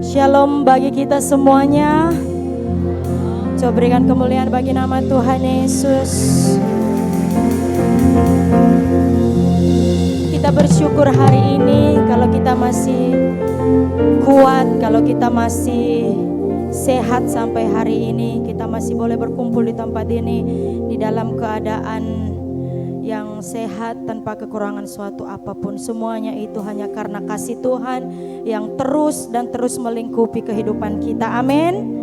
Shalom bagi kita semuanya. Coba berikan kemuliaan bagi nama Tuhan Yesus. Kita bersyukur hari ini kalau kita masih kuat, kalau kita masih sehat sampai hari ini, kita masih boleh berkumpul di tempat ini di dalam keadaan yang sehat tanpa kekurangan suatu apapun. Semuanya itu hanya karena kasih Tuhan yang terus dan terus melingkupi kehidupan kita. Amin.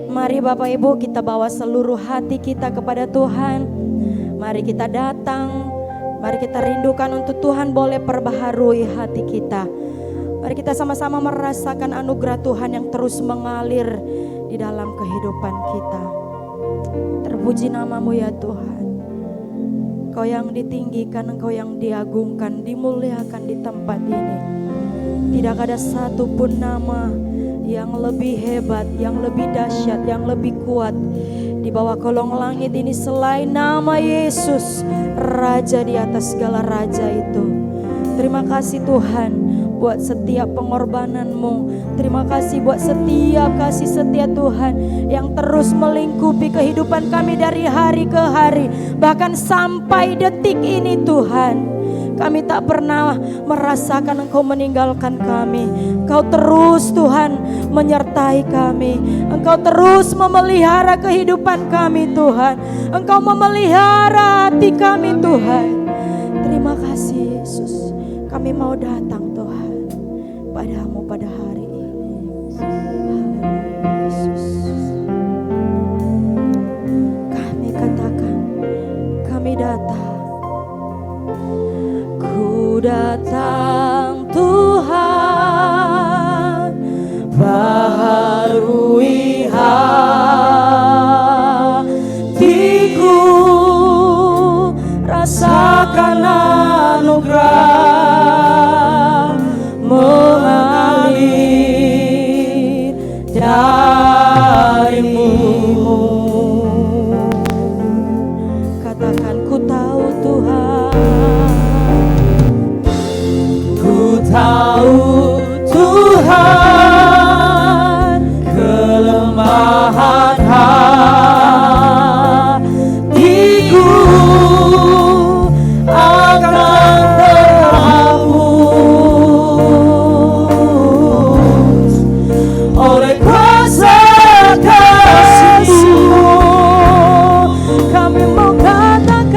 Mari Bapak Ibu, kita bawa seluruh hati kita kepada Tuhan. Mari kita datang, mari kita rindukan untuk Tuhan boleh perbaharui hati kita. Mari kita sama-sama merasakan anugerah Tuhan yang terus mengalir di dalam kehidupan kita. Terpuji namamu ya Tuhan. Engkau yang ditinggikan, Engkau yang diagungkan, dimuliakan di tempat ini. Tidak ada satupun nama yang lebih hebat, yang lebih dahsyat, yang lebih kuat di bawah kolong langit ini selain nama Yesus, Raja di atas segala raja itu. Terima kasih Tuhan buat setiap pengorbananmu. Terima kasih buat setiap kasih setia Tuhan yang terus melingkupi kehidupan kami dari hari ke hari. Bahkan sampai detik ini Tuhan, kami tak pernah merasakan Engkau meninggalkan kami. Engkau terus Tuhan menyertai kami. Engkau terus memelihara kehidupan kami Tuhan. Engkau memelihara hati kami Tuhan. Terima kasih Yesus. Kami mau datang Tuhan padamu pada hari ini. Haleluya Yesus. Kami katakan, kami datang. Ku datang Tuhan, baharui hatiku, rasakan anugerah mengalir darimu. Katakan ku tahu Tuhan, ku tahu Tuhan kelemahan hatiku akan terhapus oleh kuasa kasih-Mu. Kami mau katakan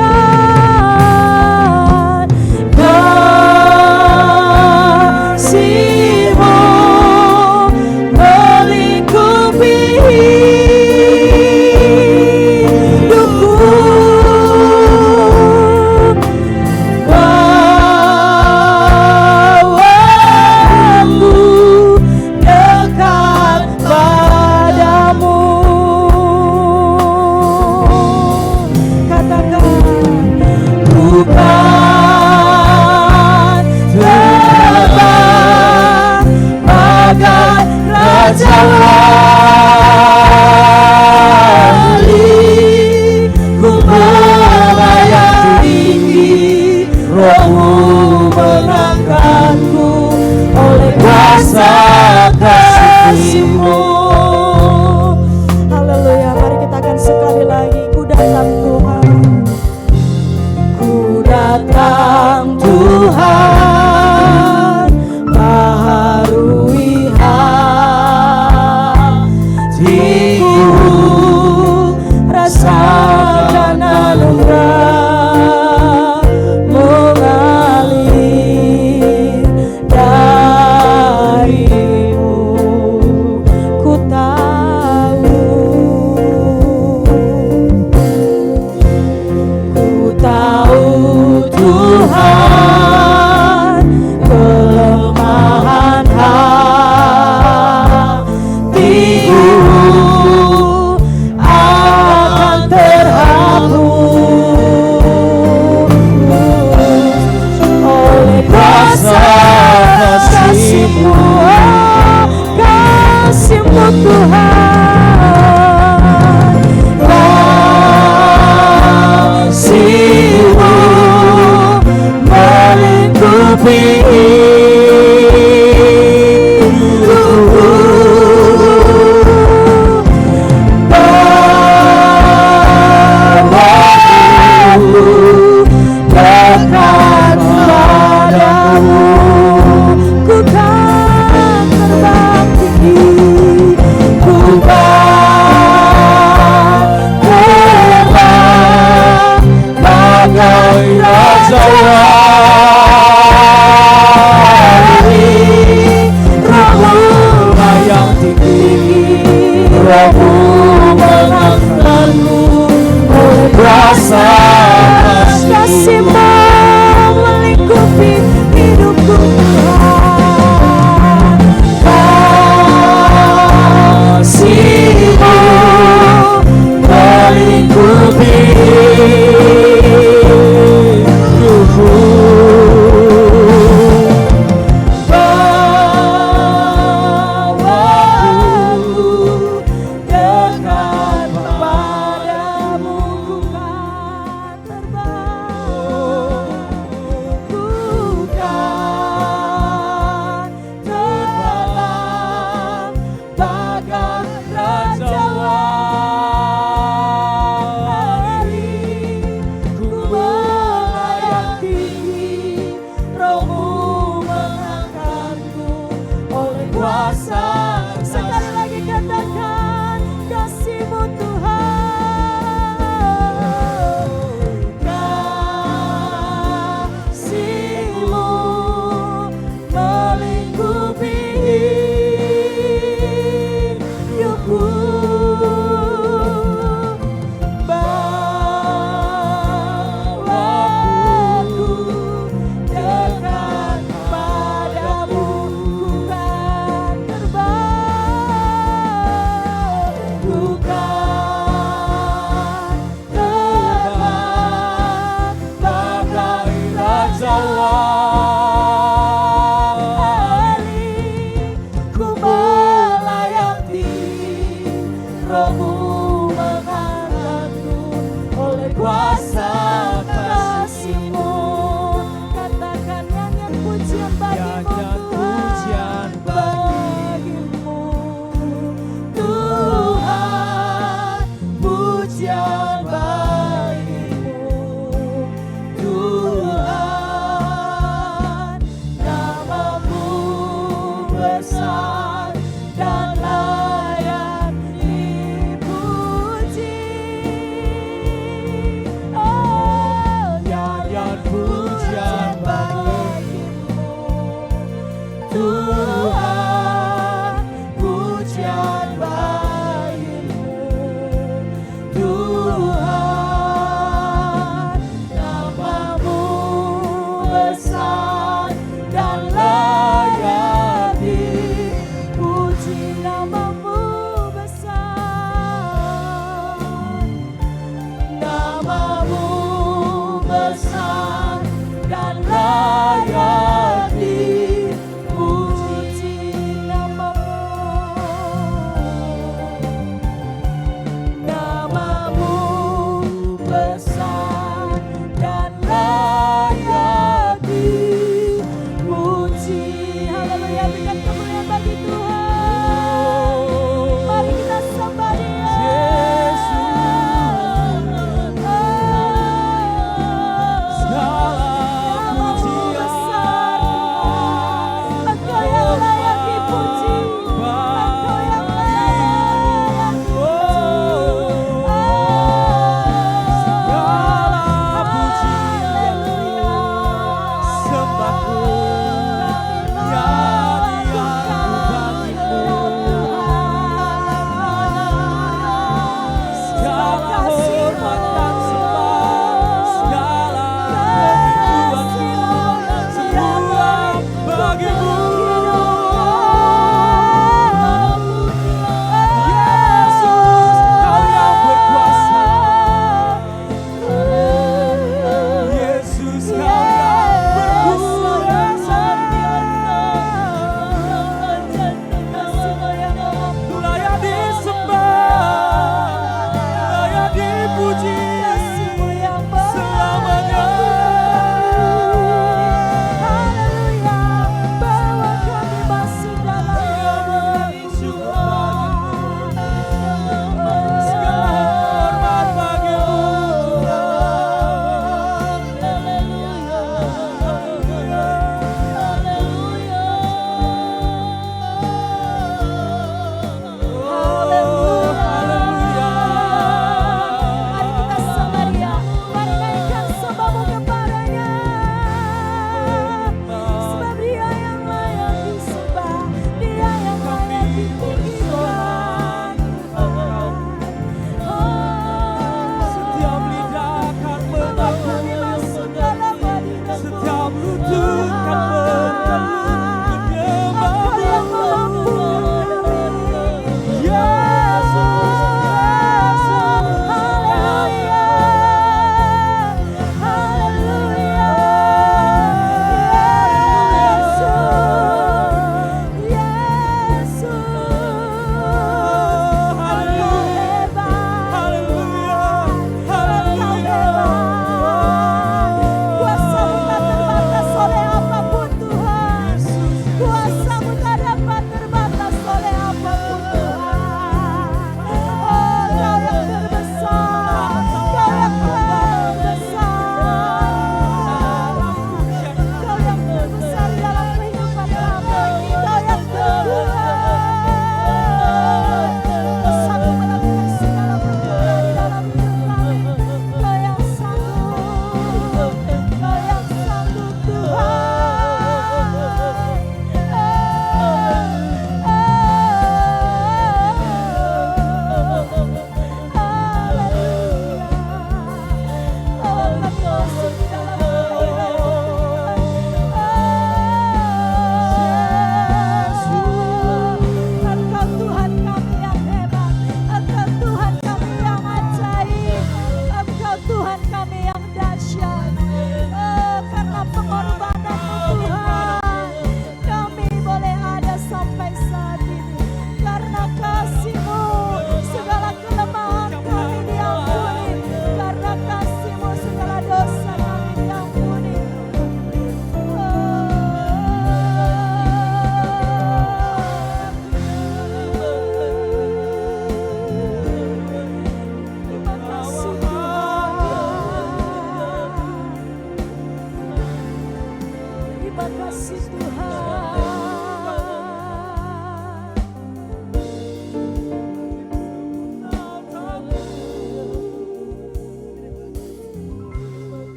kasih-Mu melingkupi hidupku. Bawaku dekat padamu. Katakan bukan terbang bagai raja wali, ku melayani Roh-Mu mengangkatku oleh kuasa kasih-Mu. Haleluya, mari kita akan sekali lagi. Ku datang Tuhan, ku datang Tuhan, baharui hatiku, rasakan anugerah mengalir darimu. Rohmu mengangkatku oleh kuasa kasih-Mu melingkupi hidupku Tuhan. Kasih-Mu melingkupi hidupku. Terbang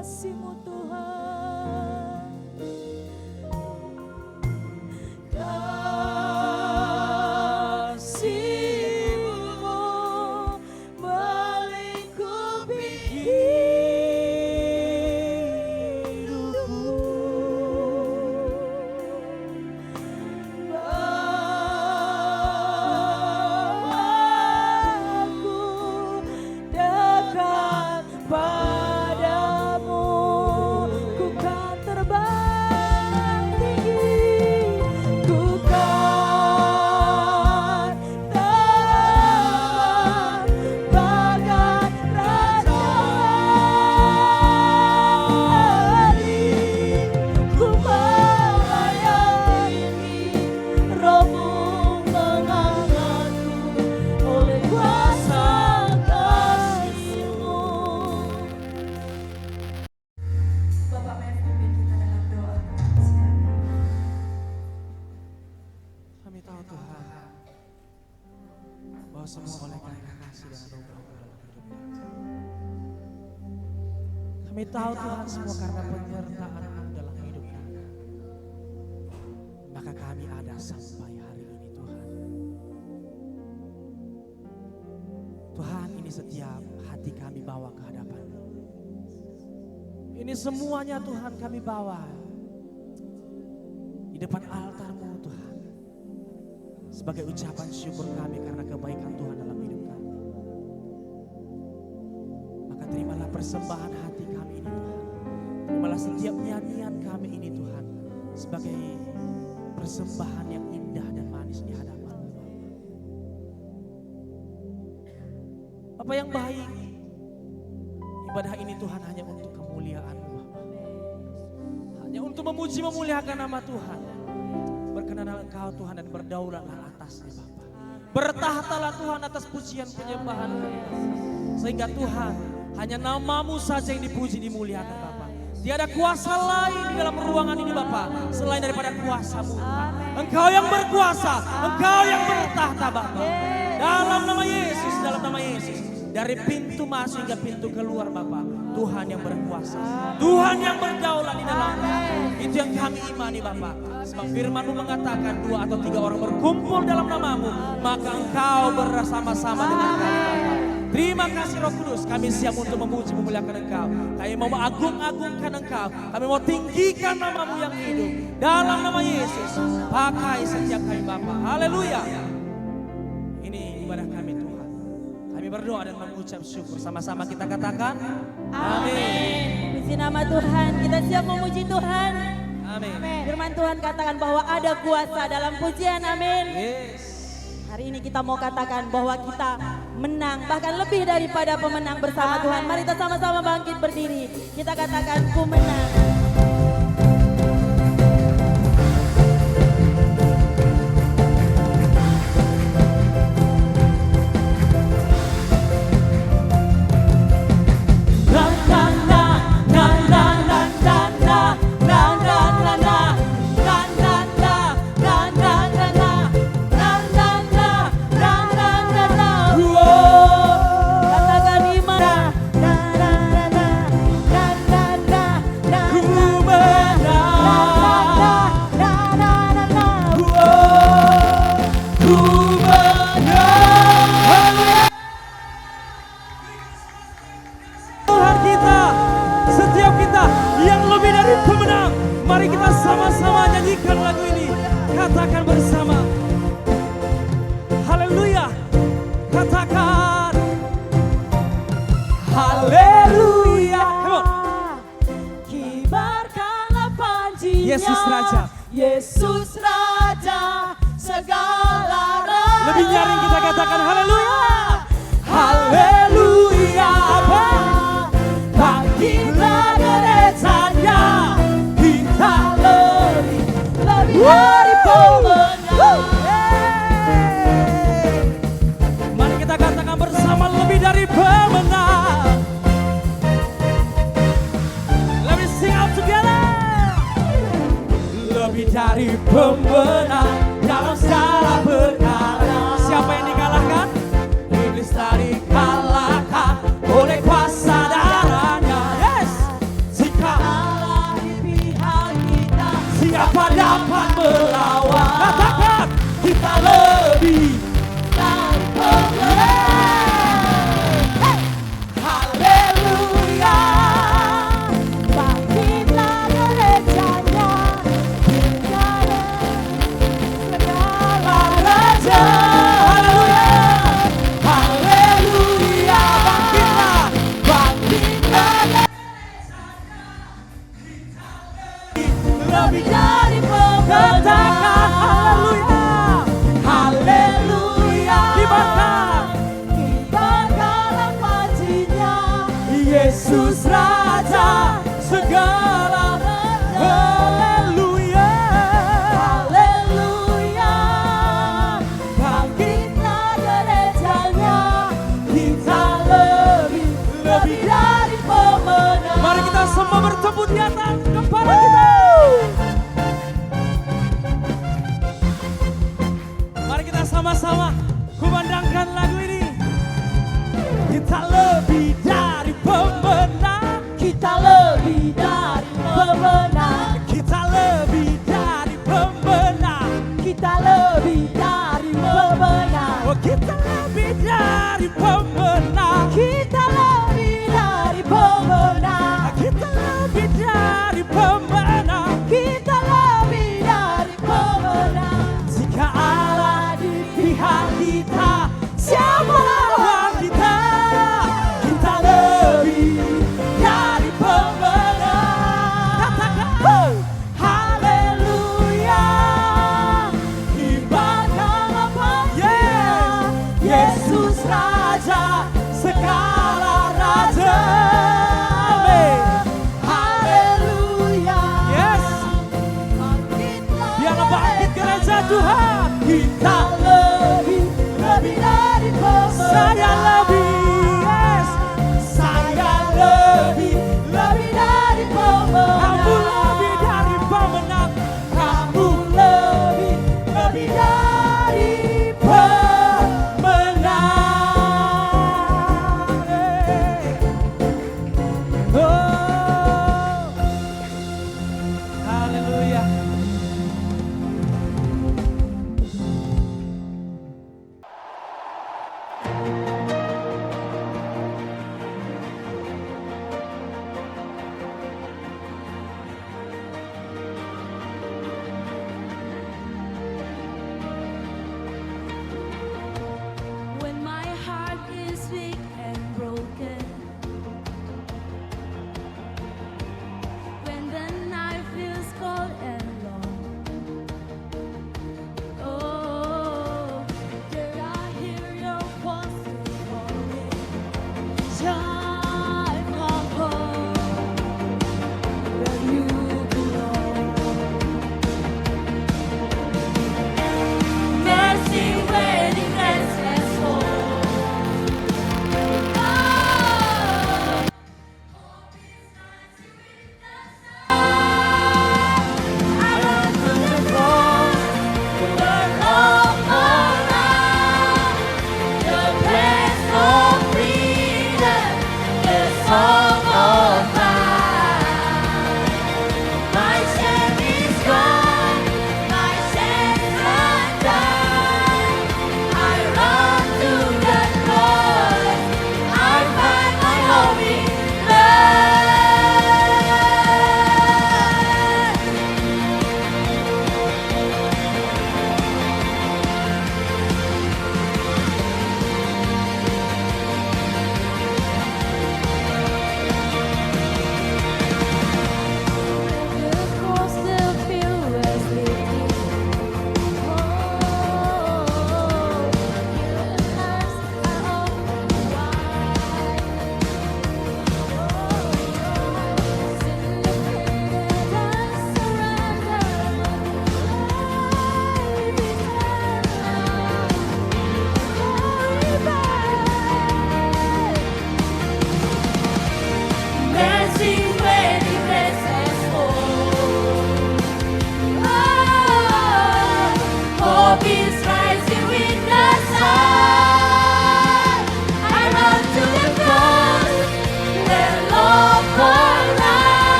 kasih-Mu Tuhan. Kasih-Mu melingkupi hidupku. Bawaku dekat padamu, ku kan terbang tinggi, ku kan terbang bagai raja hari, ku melayani Rohmu mengangkatku oleh kuasa kasih-Mu. Bapak mari pimpin kita dalam doa. Kami tahu Tuhan bahwa semua oleh karena kasih dan anugerah dalam hidup kami. Kami tahu Tuhan semua karena penyertaan-Mu dalam hidup kami. Maka kami ada sampai hari ini Tuhan. Tuhan, ini setiap hati kami bawa ke hadapan-Mu. Ini semuanya Tuhan kami bawa di depan altar-Mu Tuhan. Sebagai ucapan syukur kami karena kebaikan Tuhan dalam hidup kami. Maka terimalah persembahan hati kami ini Tuhan. Terimalah setiap nyanyian kami ini Tuhan. Sebagai persembahan yang indah dan manis di hadapan-Mu. Bapa yang baik, ibadah ini Tuhan hanya untuk kemuliaan-Mu. Hanya untuk memuji memuliakan nama Tuhan. Berkenanlah Engkau Tuhan dan berdaulatlah atasnya Bapa. Bertahtalah Tuhan atas pujian penyembahan kami. Sehingga Tuhan hanya nama-Mu saja yang dipuji dimuliakan Bapa. Tiada kuasa lain di dalam ruangan ini Bapa selain daripada kuasa-Mu. Engkau yang berkuasa, Engkau yang bertahta Bapa. Dalam nama Yesus, dalam nama Yesus. Dari pintu masuk hingga pintu keluar Bapa, Tuhan yang berkuasa, Tuhan yang berdaulat di dalamnya. Itu yang kami imani Bapa. Sebab firman-Mu mengatakan 2 atau 3 orang berkumpul dalam nama-Mu, maka Engkau bersama-sama dengan kami Bapa. Terima kasih Roh Kudus, kami siap untuk memuji memuliakan Engkau. Kami mau mengagung-agungkan Engkau, kami mau tinggikan nama-Mu yang hidup. Dalam nama Yesus, pakai setiap kami Bapa. Haleluya. Ini ibadah kami Tuhan. Kami berdoa dan mengucap syukur. Sama-sama kita katakan amin. Puji nama Tuhan, kita siap memuji Tuhan. Amin. Firman Tuhan katakan bahwa ada kuasa dalam pujian, amin. Yes. Hari ini kita mau katakan bahwa kita menang, bahkan lebih daripada pemenang bersama Tuhan. Mari kita sama-sama bangkit berdiri. Kita katakan ku menang. Tuhan kita, setiap kita yang lebih dari pemenang. Mari kita sama-sama nyanyikan lagu ini. Katakan bersama. Haleluya. Katakan. Haleluya. Come on. Kibarkanlah panjinya. Yesus Raja. Yesus Raja segala raja. Lebih nyaring kita katakan haleluya. Haleluya. Bangkitlah gereja, kita lebih dari pemenang. Mari kita katakan bersama lebih dari pemenang. Let me sing out together. Lebih dari pemenang dalam segala perkara. Siapa yang dikalahkan? Iblis tadi kalahkan oleh kuasa darahnya. Yes. sama-sama kumandangkan lagu ini. Kita lebih dari pemenang. Kita lebih dari pemenang. Kita lebih dari pemenang. Kita lebih dari pemenang. Oh, kita lebih dari pemenang. Kita lebih dari pemenang. Kita lebih dari pemenang. Kita lebih dari pemenang. Jika Allah di pihak kita, siapa lawan kita? Kita lebih dari pemenang. Katakan Haleluya. Ibadah Bapa, Yesus Raja, segala raja. Amin. Haleluya. Yes. Biarlah bangkit gereja Tuhan. Kita lebih dari pemenang. Saya lebih, yes. Saya lebih dari pemenang. Kamu lebih dari pemenang. Kamu lebih dari pemenang. Oh, haleluya.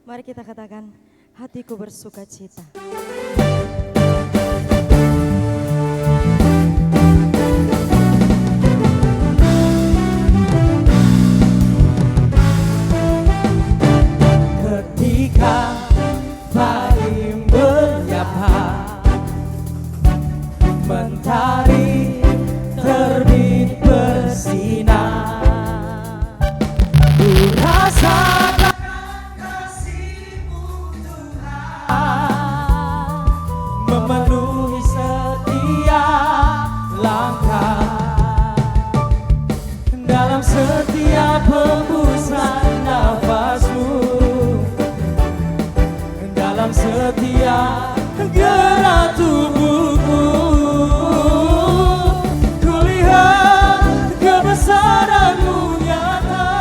Mari kita katakan, hatiku bersuka cita. Ketika pagi menyapa, mentari terbit bersinar, ku rasakan kasih-Mu Tuhan memenuhi setiap langkah, dalam setiap hembusan nafas-Mu, dalam setiap gerak tubuhku, kulihat kebesaran-Mu nyata,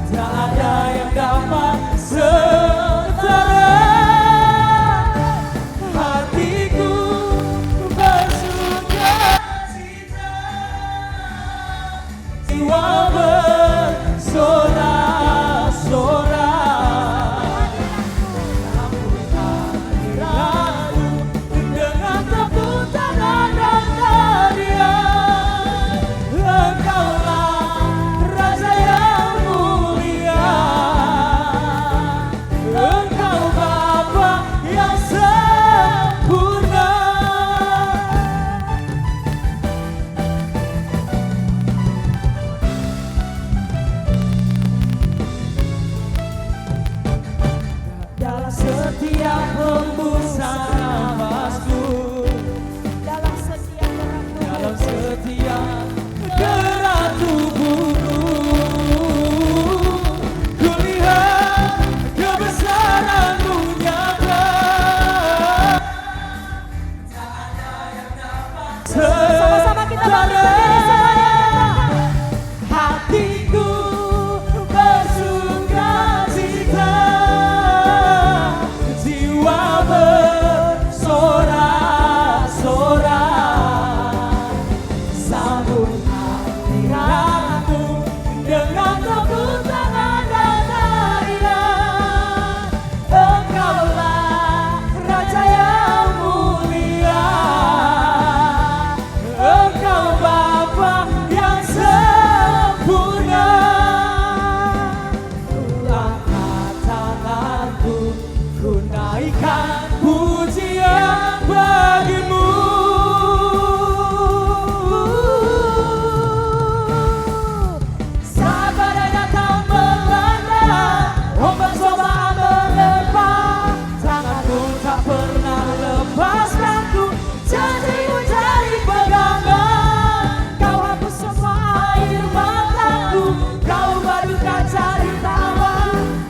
tak ada yang dapat setara. Hatiku bersuka cita, jiwa bersorak-sorak, dengan tepuk tangan dan tarian. Engkaulah Raja yang mulia, Engkau Bapa yang sempurna. Dalam setiap hembusan nafasku, Dalam setiap gerakku, dalam setiap gerak tubuhku, kulihat kebesaran-Mu nyata, tak ada yang dapat sama-sama kita bangkit berdiri semuanya. hatiku bersuka cita, jiwa bersorak-sorak, sambut hadirat-Mu dengan tepuk tangan dan tarian. Engkaulah Raja yang mulia, Engkau Bapa yang sempurna. Ku angkat tanganku, ku naikkan pujian bagi-Mu. Saat badai datang melanda, ombak coba menerpa, tanganmu tak pernah lepaskanku, janji-Mu jadi pegangan. Kau hapus semua air mataku, kau badukan cerita tawa,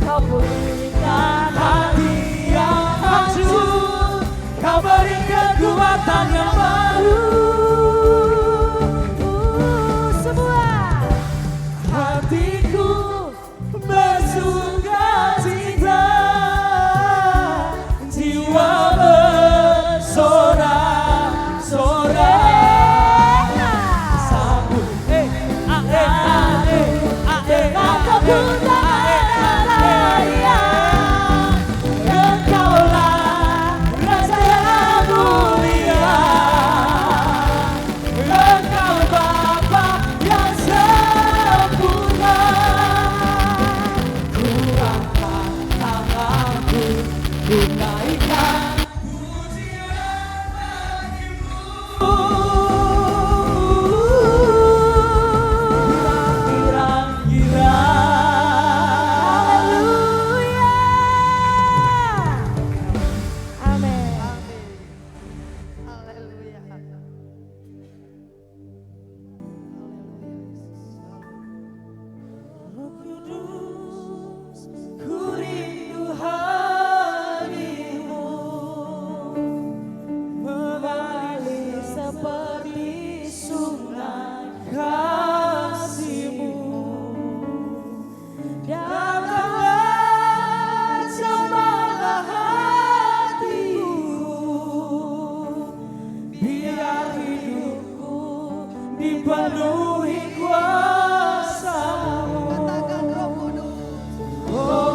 kau pulihkan hati yang hancur, kau beri kekuatan yang baru. Semua Hatiku bersuka cita, jiwa bersorak-sorak, sambut dengan tepuk tangan tarian. Engkaulah Raja yang mulia, Engkau Bapa yang sempurna. Ku angkat tanganku, ku naikkan pujian bagi-Mu. Girang-girang, haleluya. Amin. Haleluya. Roh Kudus, ku rindu hadir-Mu, mengalir seperti sungai kasih-Mu. Datanglah jamaah hatiku, biar hidupku dipenuhi kuasa-Mu. Katakan Roh Kudus. Oh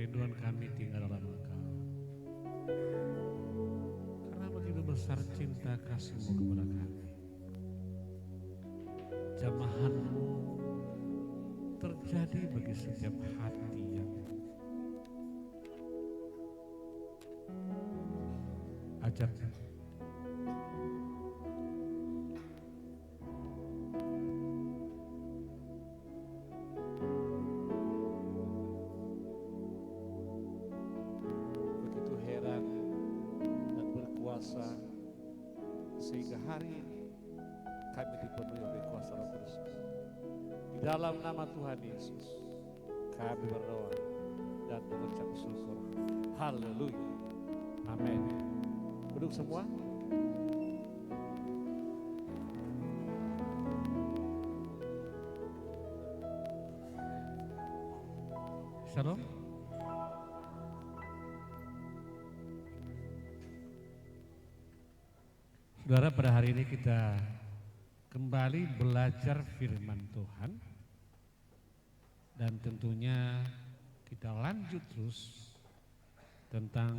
kerinduan kami tinggal dalam Engkau. Karena begitu besar cinta kasih-Mu kepada kami. Jamahan-Mu terjadi bagi setiap hati yang ajak begitu heran dan berkuasa sehingga hari ini kami dipenuhi oleh kuasa Roh Kudus. Di dalam nama Tuhan Yesus kami berdoa dan mengucap syukur. Haleluya. Amin. Duduk semua. Shalom. Saudara, pada hari ini kita kembali belajar firman Tuhan. Dan tentunya kita lanjut terus tentang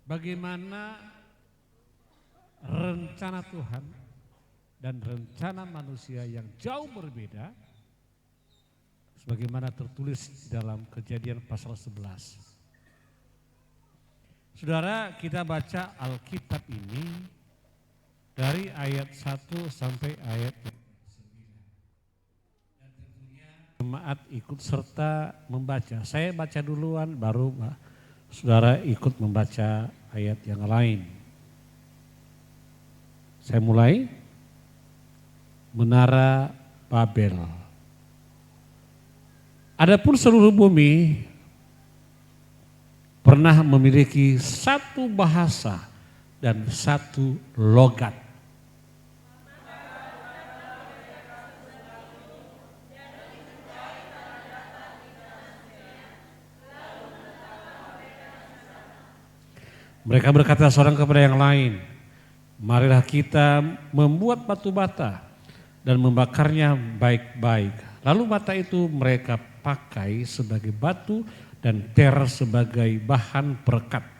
bagaimana rencana Tuhan dan rencana manusia yang jauh berbeda sebagaimana tertulis dalam Kejadian pasal 11. Saudara, kita baca Alkitab ini dari ayat 1 sampai ayat 9. Dan tentunya jemaat ikut serta membaca. Saya baca duluan baru saudara ikut membaca ayat yang lain. Saya mulai. Menara Babel. Adapun seluruh bumi pernah memiliki satu bahasa dan satu logat. Mereka berkata seorang kepada yang lain, marilah kita membuat batu bata dan membakarnya baik-baik. Lalu bata itu mereka pakai sebagai batu dan ter sebagai bahan perekat.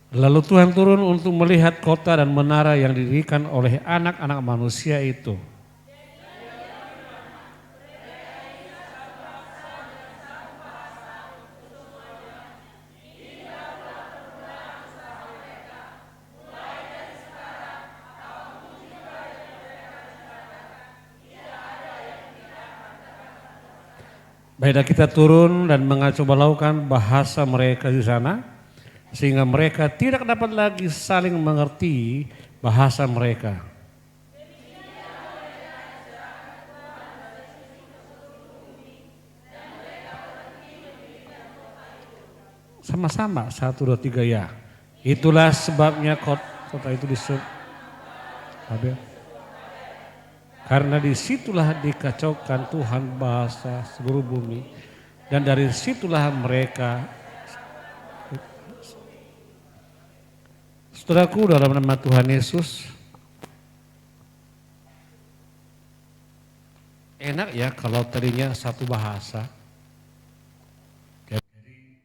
Lalu Tuhan turun untuk melihat kota dan menara yang didirikan oleh anak-anak manusia itu. Baiklah, kita turun dan mencoba lakukan bahasa mereka di sana, sehingga mereka tidak dapat lagi saling mengerti bahasa mereka. Sama-sama, 1, 2, 3 ya. Itulah sebabnya kota itu disebut Babel. Karena disitulah dikacaukan Tuhan bahasa seluruh bumi. Dan dari situlah mereka. Saudaraku, dalam nama Tuhan Yesus, enak ya kalau tadinya satu bahasa. Jadi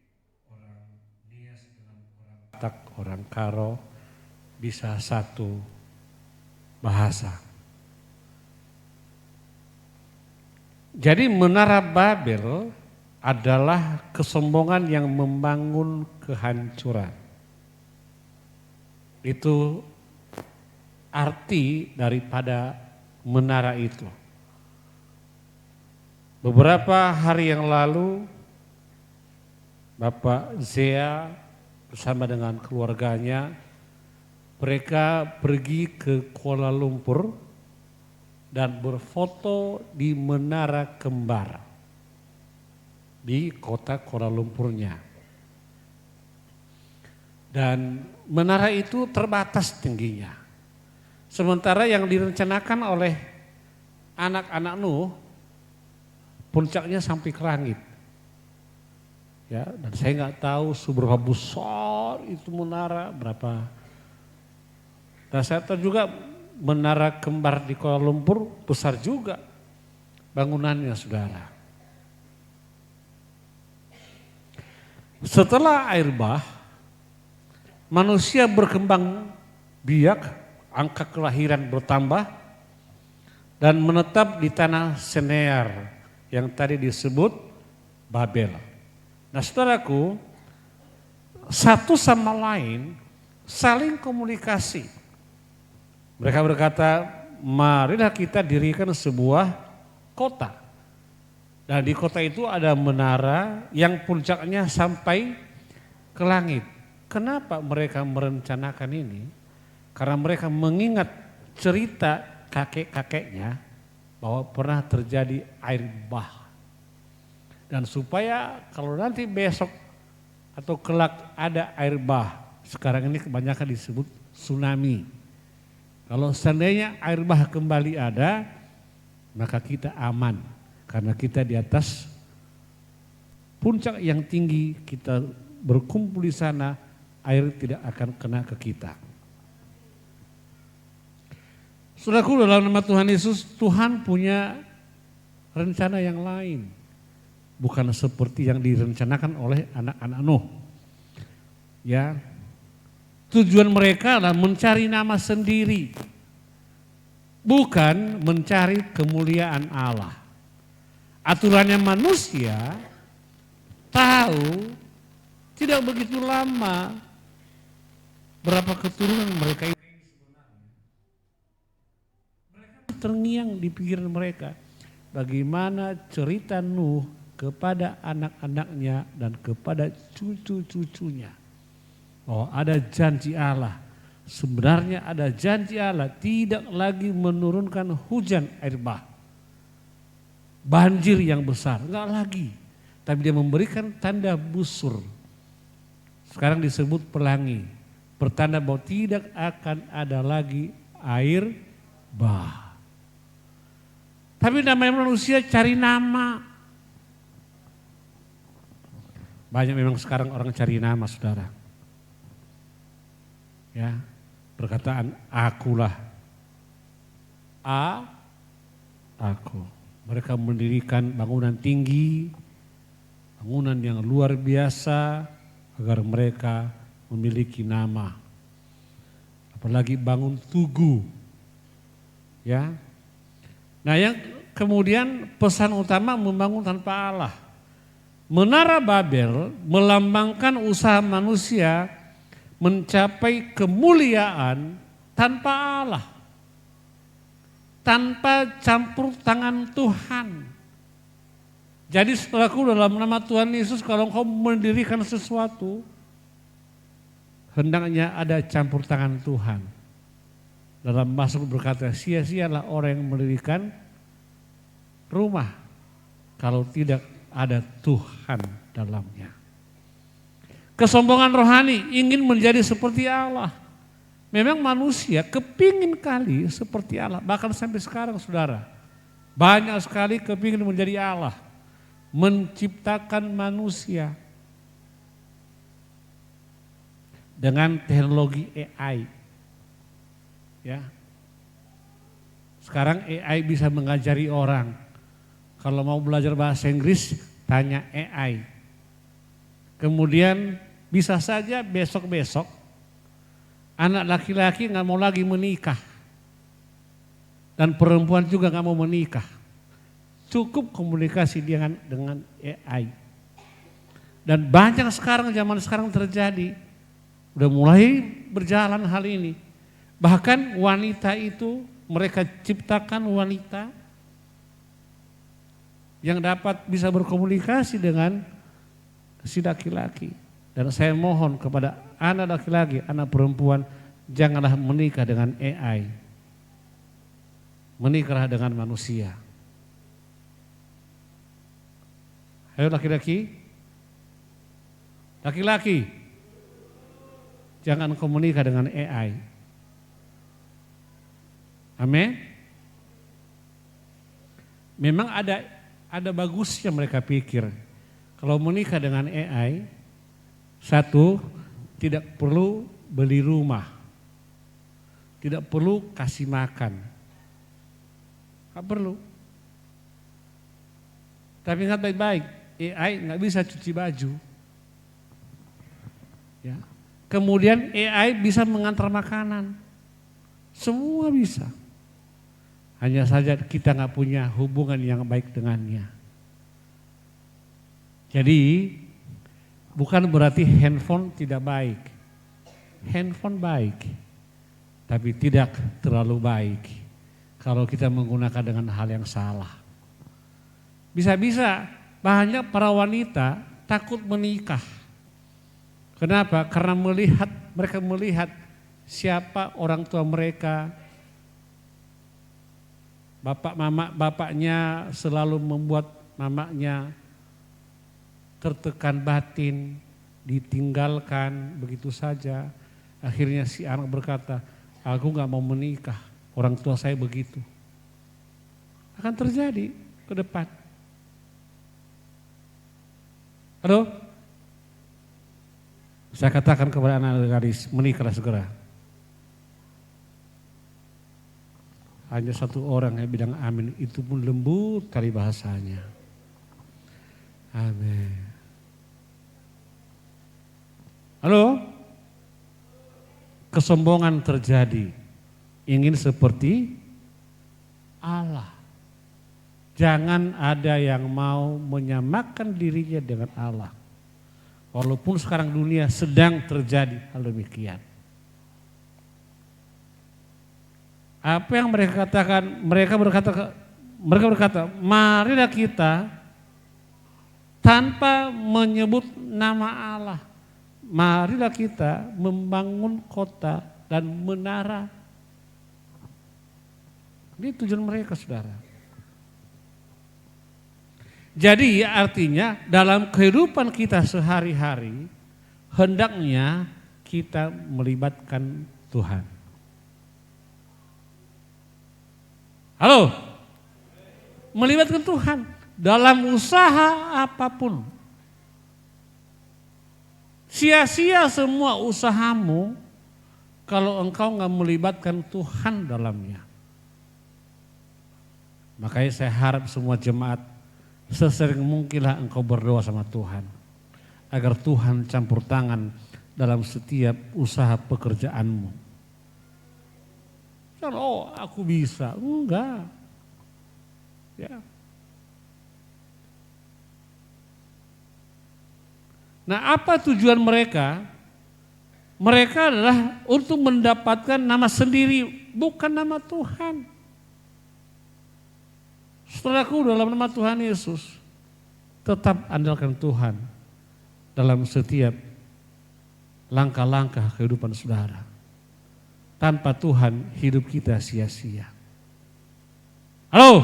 orang Nias dengan orang Batak, orang Karo bisa satu bahasa. Jadi menara Babel adalah kesombongan yang membangun kehancuran. Itu arti daripada menara itu. Beberapa hari yang lalu Bapak Zea bersama dengan keluarganya mereka pergi ke Kuala Lumpur dan berfoto di Menara Kembar di kota Kuala Lumpurnya. Dan menara itu terbatas tingginya. Sementara yang direncanakan oleh anak-anak Nuh puncaknya sampai ke langit. Ya, dan saya nggak tahu seberapa besar itu menara, berapa. Dan saya tahu juga menara kembar di Kuala Lumpur besar juga bangunannya, saudara. Setelah air bah, manusia berkembang biak, angka kelahiran bertambah, dan menetap di tanah Senear yang tadi disebut Babel. Nah saudaraku, satu sama lain saling komunikasi. Mereka berkata, marilah kita dirikan sebuah kota. Dan di kota itu ada menara yang puncaknya sampai ke langit. Kenapa mereka merencanakan ini? Karena mereka mengingat cerita kakek-kakeknya bahwa pernah terjadi air bah. Dan supaya kalau nanti besok atau kelak ada air bah, sekarang ini kebanyakan disebut tsunami. Kalau seandainya air bah kembali ada, maka kita aman. Karena kita di atas puncak yang tinggi, kita berkumpul di sana, air tidak akan kena ke kita. Saudaraku, dalam nama Tuhan Yesus, Tuhan punya rencana yang lain. Bukan seperti yang direncanakan oleh anak-anak Nuh. Ya, tujuan mereka adalah mencari nama sendiri, bukan mencari kemuliaan Allah. Aturannya manusia tahu tidak begitu lama berapa keturunan mereka itu terngiang di pikiran mereka. Bagaimana cerita Nuh kepada anak-anaknya dan kepada cucu-cucunya. Oh, ada janji Allah. Sebenarnya ada janji Allah tidak lagi menurunkan hujan air bah. Banjir yang besar, enggak lagi. Tapi dia memberikan tanda busur. Sekarang disebut pelangi. Pertanda bahwa tidak akan ada lagi air bah. Tapi namanya manusia cari nama. Banyak memang sekarang orang cari nama, saudara. Ya, perkataan akulah. Aku. Mereka mendirikan bangunan tinggi, bangunan yang luar biasa agar mereka memiliki nama. Apalagi bangun tugu. Ya. Nah, yang kemudian pesan utama membangun tanpa Allah. Menara Babel melambangkan usaha manusia mencapai kemuliaan tanpa Allah. Tanpa campur tangan Tuhan. Jadi saudaraku, dalam nama Tuhan Yesus, kalau engkau mendirikan sesuatu, hendaknya ada campur tangan Tuhan. Dalam Mazmur berkata, sia-sialah orang yang mendirikan rumah kalau tidak ada Tuhan dalamnya. Kesombongan rohani ingin menjadi seperti Allah. Memang manusia kepingin kali seperti Allah. Bahkan sampai sekarang, saudara, banyak sekali kepingin menjadi Allah. Menciptakan manusia dengan teknologi AI. Ya. Sekarang AI bisa mengajari orang. Kalau mau belajar bahasa Inggris, tanya AI. Kemudian bisa saja besok-besok anak laki-laki nggak mau lagi menikah. Dan perempuan juga nggak mau menikah. Cukup komunikasi dengan AI. Dan banyak sekarang, zaman sekarang terjadi. Udah mulai berjalan hal ini. Bahkan wanita itu, mereka ciptakan wanita yang dapat bisa berkomunikasi dengan si laki-laki. Dan saya mohon kepada anak laki-laki, anak perempuan, janganlah menikah dengan AI. Menikahlah dengan manusia. Ayo laki-laki. Laki-laki. Jangan kau menikah dengan AI. Amin. Memang ada bagusnya mereka pikir. Kalau menikah dengan AI, satu, tidak perlu beli rumah. Tidak perlu kasih makan. Nggak perlu. Tapi ingat baik-baik, AI nggak bisa cuci baju. Ya. Kemudian AI bisa mengantar makanan. Semua bisa. Hanya saja kita nggak punya hubungan yang baik dengannya. Jadi bukan berarti handphone tidak baik. Handphone baik, tapi tidak terlalu baik kalau kita menggunakan dengan hal yang salah. Bisa-bisa banyak para wanita takut menikah. Kenapa? Karena mereka melihat siapa orang tua mereka. Bapaknya selalu membuat mamanya tertekan batin, ditinggalkan begitu saja. Akhirnya si anak berkata, aku gak mau menikah, orang tua saya begitu. Akan terjadi ke depan. Halo? Saya katakan kepada anak gadis, menikahlah segera. Hanya satu orang yang bilang amin, itu pun lembut kali bahasanya. Amin. Halo? Kesombongan terjadi. Ingin seperti Allah. Jangan ada yang mau menyamakan dirinya dengan Allah. Walaupun sekarang dunia sedang terjadi hal demikian. Apa yang mereka katakan? Mereka berkata, marilah kita tanpa menyebut nama Allah, marilah kita membangun kota dan menara. Ini tujuan mereka, saudara. Jadi artinya dalam kehidupan kita sehari-hari hendaknya kita melibatkan Tuhan. Halo? Melibatkan Tuhan dalam usaha apapun. Sia-sia semua usahamu kalau engkau nggak melibatkan Tuhan dalamnya. Makanya saya harap semua jemaat sesering mungkinlah engkau berdoa sama Tuhan. Agar Tuhan campur tangan dalam setiap usaha pekerjaanmu. Oh aku bisa, enggak. Ya. Nah apa tujuan mereka? Mereka adalah untuk mendapatkan nama sendiri, bukan nama Tuhan. Saudaraku, dalam nama Tuhan Yesus, tetap andalkan Tuhan dalam setiap langkah-langkah kehidupan saudara. Tanpa Tuhan hidup kita sia-sia. Halo?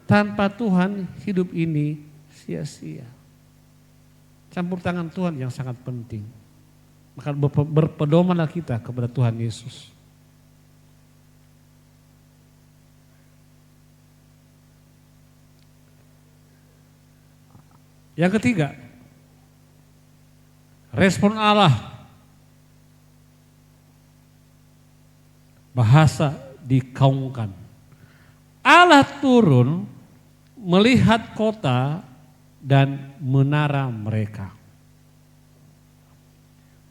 Tanpa Tuhan hidup ini sia-sia. Campur tangan Tuhan yang sangat penting. Maka berpedomanlah kita kepada Tuhan Yesus. Yang ketiga, respon Allah. Bahasa dikaungkan. Allah turun melihat kota dan menara mereka.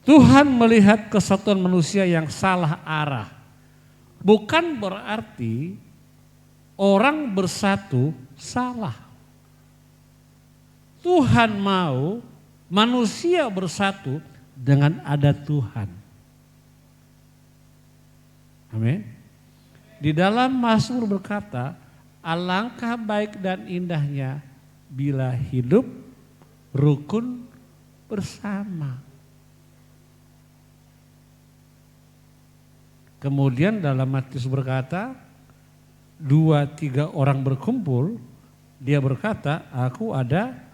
Tuhan melihat kesatuan manusia yang salah arah. Bukan berarti orang bersatu salah. Tuhan mau manusia bersatu dengan ada Tuhan. Amin. Di dalam Mazmur berkata, alangkah baik dan indahnya bila hidup rukun bersama. Kemudian dalam Matius berkata, 2-3 orang berkumpul, dia berkata, aku ada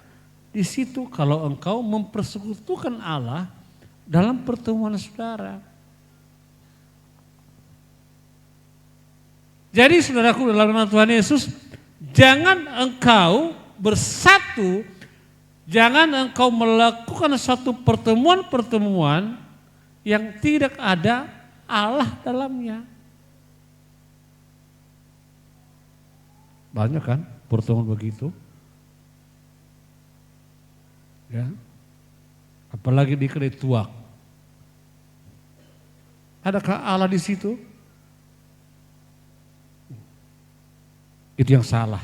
di situ kalau engkau mempersekutukan Allah dalam pertemuan saudara. Jadi saudaraku dalam nama Tuhan Yesus, Jangan engkau bersatu, jangan engkau melakukan suatu pertemuan-pertemuan yang tidak ada Allah dalamnya. Banyak kan pertemuan begitu? Ya. Apalagi di kedai tuak. Adakah Allah di situ? Itu yang salah.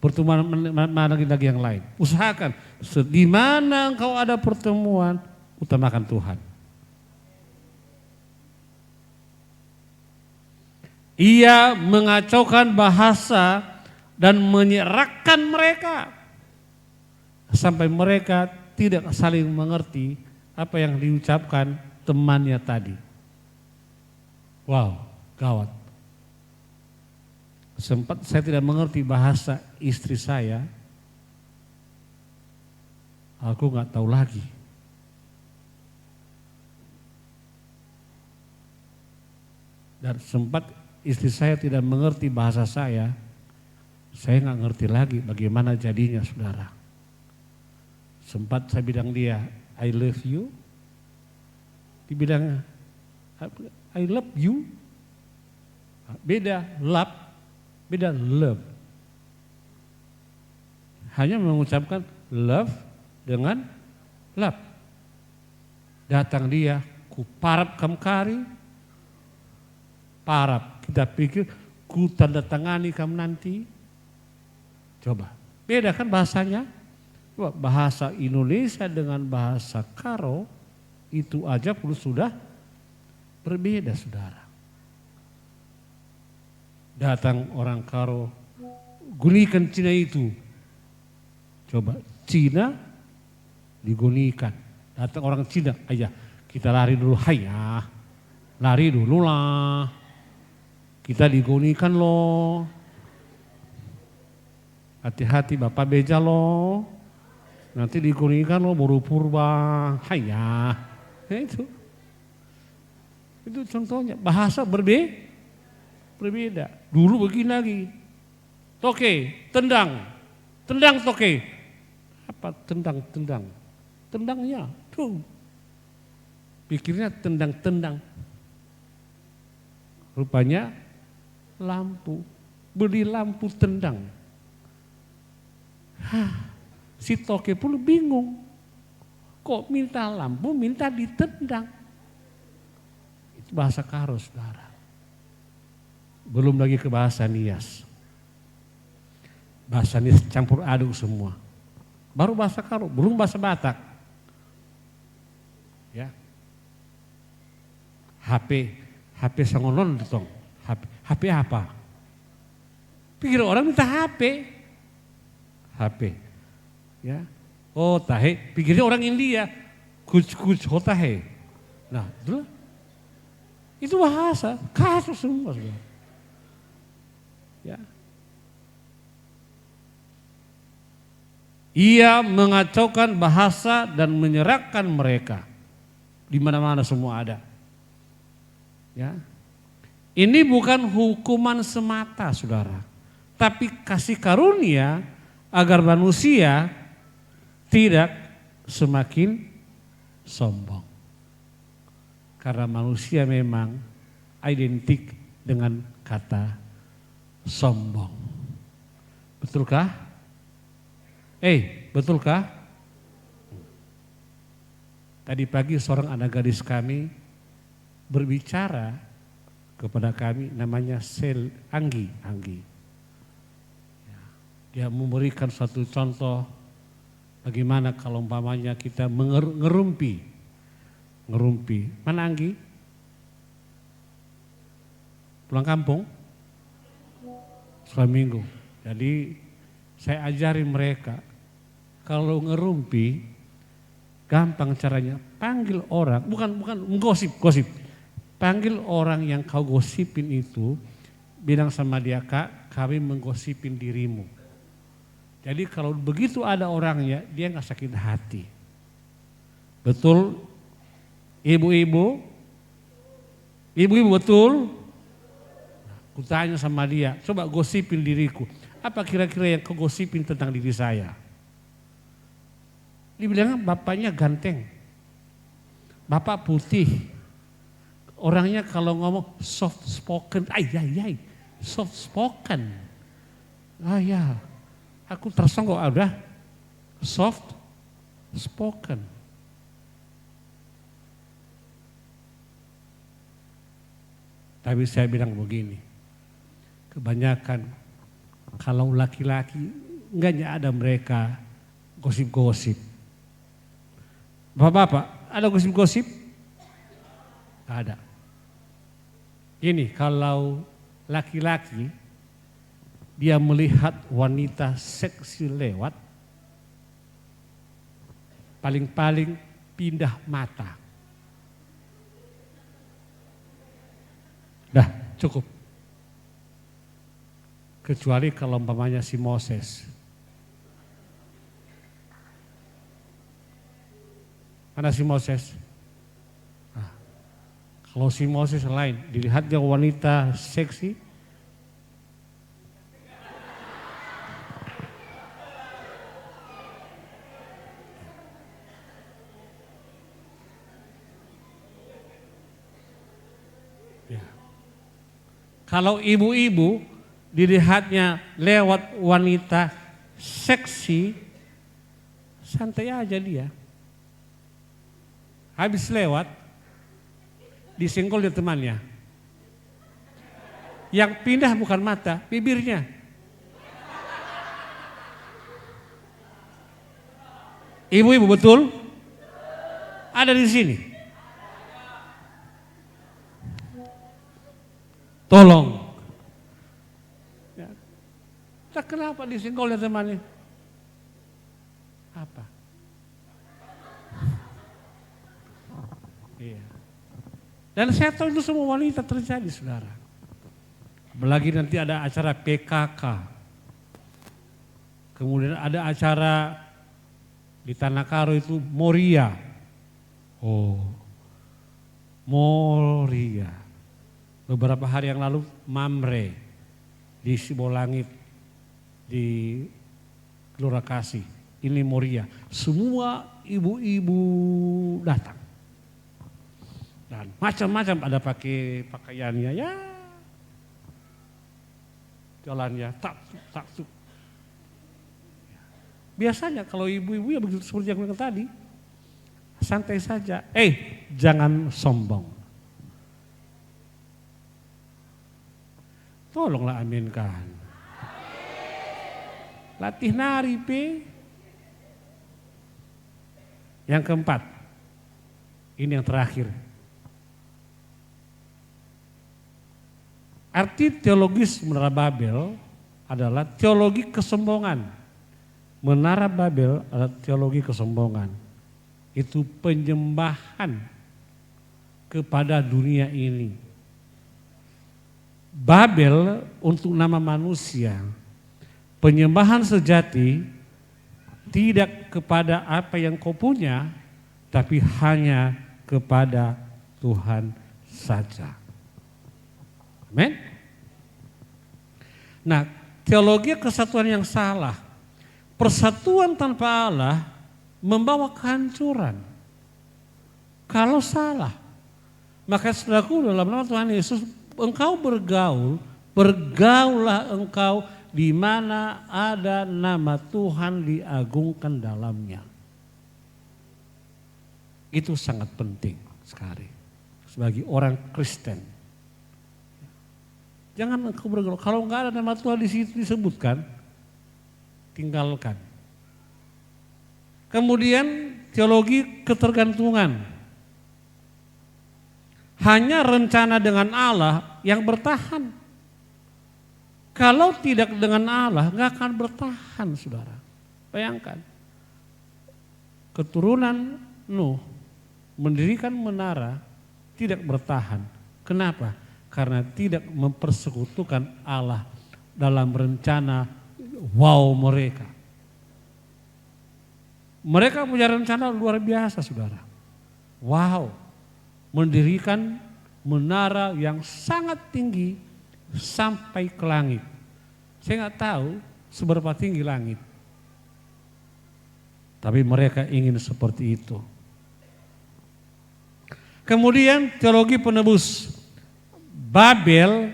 Pertemuan mana lagi yang lain. Usahakan di mana engkau ada pertemuan, utamakan Tuhan. Ia mengacaukan bahasa dan menyerakkan mereka sampai mereka tidak saling mengerti apa yang diucapkan temannya tadi. Wow, gawat. Sempat saya tidak mengerti bahasa istri saya, aku nggak tahu lagi. Dan sempat istri saya tidak mengerti bahasa saya nggak ngerti lagi bagaimana jadinya, saudara. Sempat saya bilang dia, I love you. Dibilang, I love you. Beda love, beda love. Hanya mengucapkan love dengan love. Datang dia, ku parap kam kari. Parap, kita pikir ku tanda tangani kam nanti. Coba, beda kan bahasanya? Coba bahasa Indonesia dengan bahasa Karo itu aja pun sudah berbeda, saudara. Datang orang Karo, gunikan Cina itu. Coba, Cina digunikan. Datang orang Cina, aja kita lari dulu, hayah. Lari dulu lah. Kita digunikan loh. Hati-hati Bapak beja loh. Nanti digunikan loh buru purba. Hayah. Ya itu. Itu contohnya. Bahasa berbeda. Dulu begini lagi. Toke, tendang. Tendang toke. Apa tendang? Tendangnya. Tuh. Pikirnya tendang. Rupanya lampu. Beli lampu tendang. Si toke pun bingung. Kok minta lampu, minta ditendang. Itu bahasa Karo, saudara. Belum lagi ke bahasa Nias. Bahasa Nias campur aduk semua. Baru bahasa Karo, belum bahasa Batak. Ya. HP sangonon ditong. HP apa? Pikir orang minta HP. Ya. Oh tahe, pikirnya orang India. Kuch hotahe. Nah, itu bahasa, kasus semua. Ya. Ia mengacaukan bahasa dan menyerakkan mereka. Di mana-mana semua ada. Ya. Ini bukan hukuman semata, saudara. Tapi kasih karunia agar manusia tidak semakin sombong. Karena manusia memang identik dengan kata sombong. Betulkah? Betulkah? Tadi pagi seorang anak gadis kami berbicara kepada kami, namanya Anggi. Dia memberikan suatu contoh bagaimana kalau umpamanya kita ngerumpi. Mana Anggi? Pulang kampung? Selama minggu. Jadi saya ajari mereka kalau ngerumpi gampang caranya, panggil orang, bukan gosip. Panggil orang yang kau gosipin itu, bilang sama dia, Kak, kami menggosipin dirimu. Jadi kalau begitu ada orangnya, dia nggak sakit hati. Betul, ibu-ibu? Ibu-ibu betul? Kutanya sama dia, coba gosipin diriku. Apa kira-kira yang kau gosipin tentang diri saya? Dibilang bapaknya ganteng, bapak putih, orangnya kalau ngomong soft spoken, soft spoken. Ya, aku tersonggok udah soft spoken. Tapi saya bilang begini, kebanyakan kalau laki-laki enggaknya ada mereka gosip-gosip. Bapak-bapak, ada gosip-gosip? Tidak ada. Ini kalau laki-laki dia melihat wanita seksi lewat, paling-paling pindah mata. Dah, cukup. Kecuali kalau umpamanya si Moses. Mana si Moses? Nah, kalau si Moses lain, dilihatnya wanita seksi, ya. Kalau ibu-ibu dilihatnya lewat wanita seksi, santai aja dia. Habis lewat, disenggol dia temannya. Yang pindah bukan mata, bibirnya. Ibu-ibu betul? Ada di sini. Tolong. Ya. Kenapa disenggol dia temannya? Apa? Iya. Dan saya tahu itu semua wanita terjadi, saudara. Apalagi nanti ada acara PKK. Kemudian ada acara di Tanah Karo itu Moria. Oh, Moria. Beberapa hari yang lalu Mamre di Sibolangit, di Gelora Kasih. Ini Moria. Semua ibu-ibu datang. Dan macam-macam ada pakai pakaiannya ya, jalannya tak. Biasanya kalau ibu-ibu ya begitu seperti yang bilang tadi, santai saja. Jangan sombong. Tolonglah aminkan. Latih nari P. Yang keempat, ini yang terakhir. Arti teologis Menara Babel adalah teologi kesombongan. Menara Babel adalah teologi kesombongan. Itu penyembahan kepada dunia ini. Babel untuk nama manusia. Penyembahan sejati tidak kepada apa yang kau punya, tapi hanya kepada Tuhan saja. Amin. Nah, teologi kesatuan yang salah. Persatuan tanpa Allah membawa kehancuran. Kalau salah, maka saudaraku dalam nama Tuhan Yesus, engkau bergaullah engkau di mana ada nama Tuhan diagungkan dalamnya. Itu sangat penting sekali sebagai orang Kristen. Jangan engkau bergaul. Kalau enggak ada nama Tuhan di situ disebutkan, tinggalkan. Kemudian teologi ketergantungan. Hanya rencana dengan Allah yang bertahan. Kalau tidak dengan Allah enggak akan bertahan, saudara. Bayangkan. Keturunan Nuh mendirikan menara tidak bertahan. Kenapa? Karena tidak mempersekutukan Allah dalam rencana mereka. Mereka punya rencana luar biasa, saudara. Mendirikan menara yang sangat tinggi sampai ke langit. Saya nggak tahu seberapa tinggi langit. Tapi mereka ingin seperti itu. Kemudian teologi penebus. Babel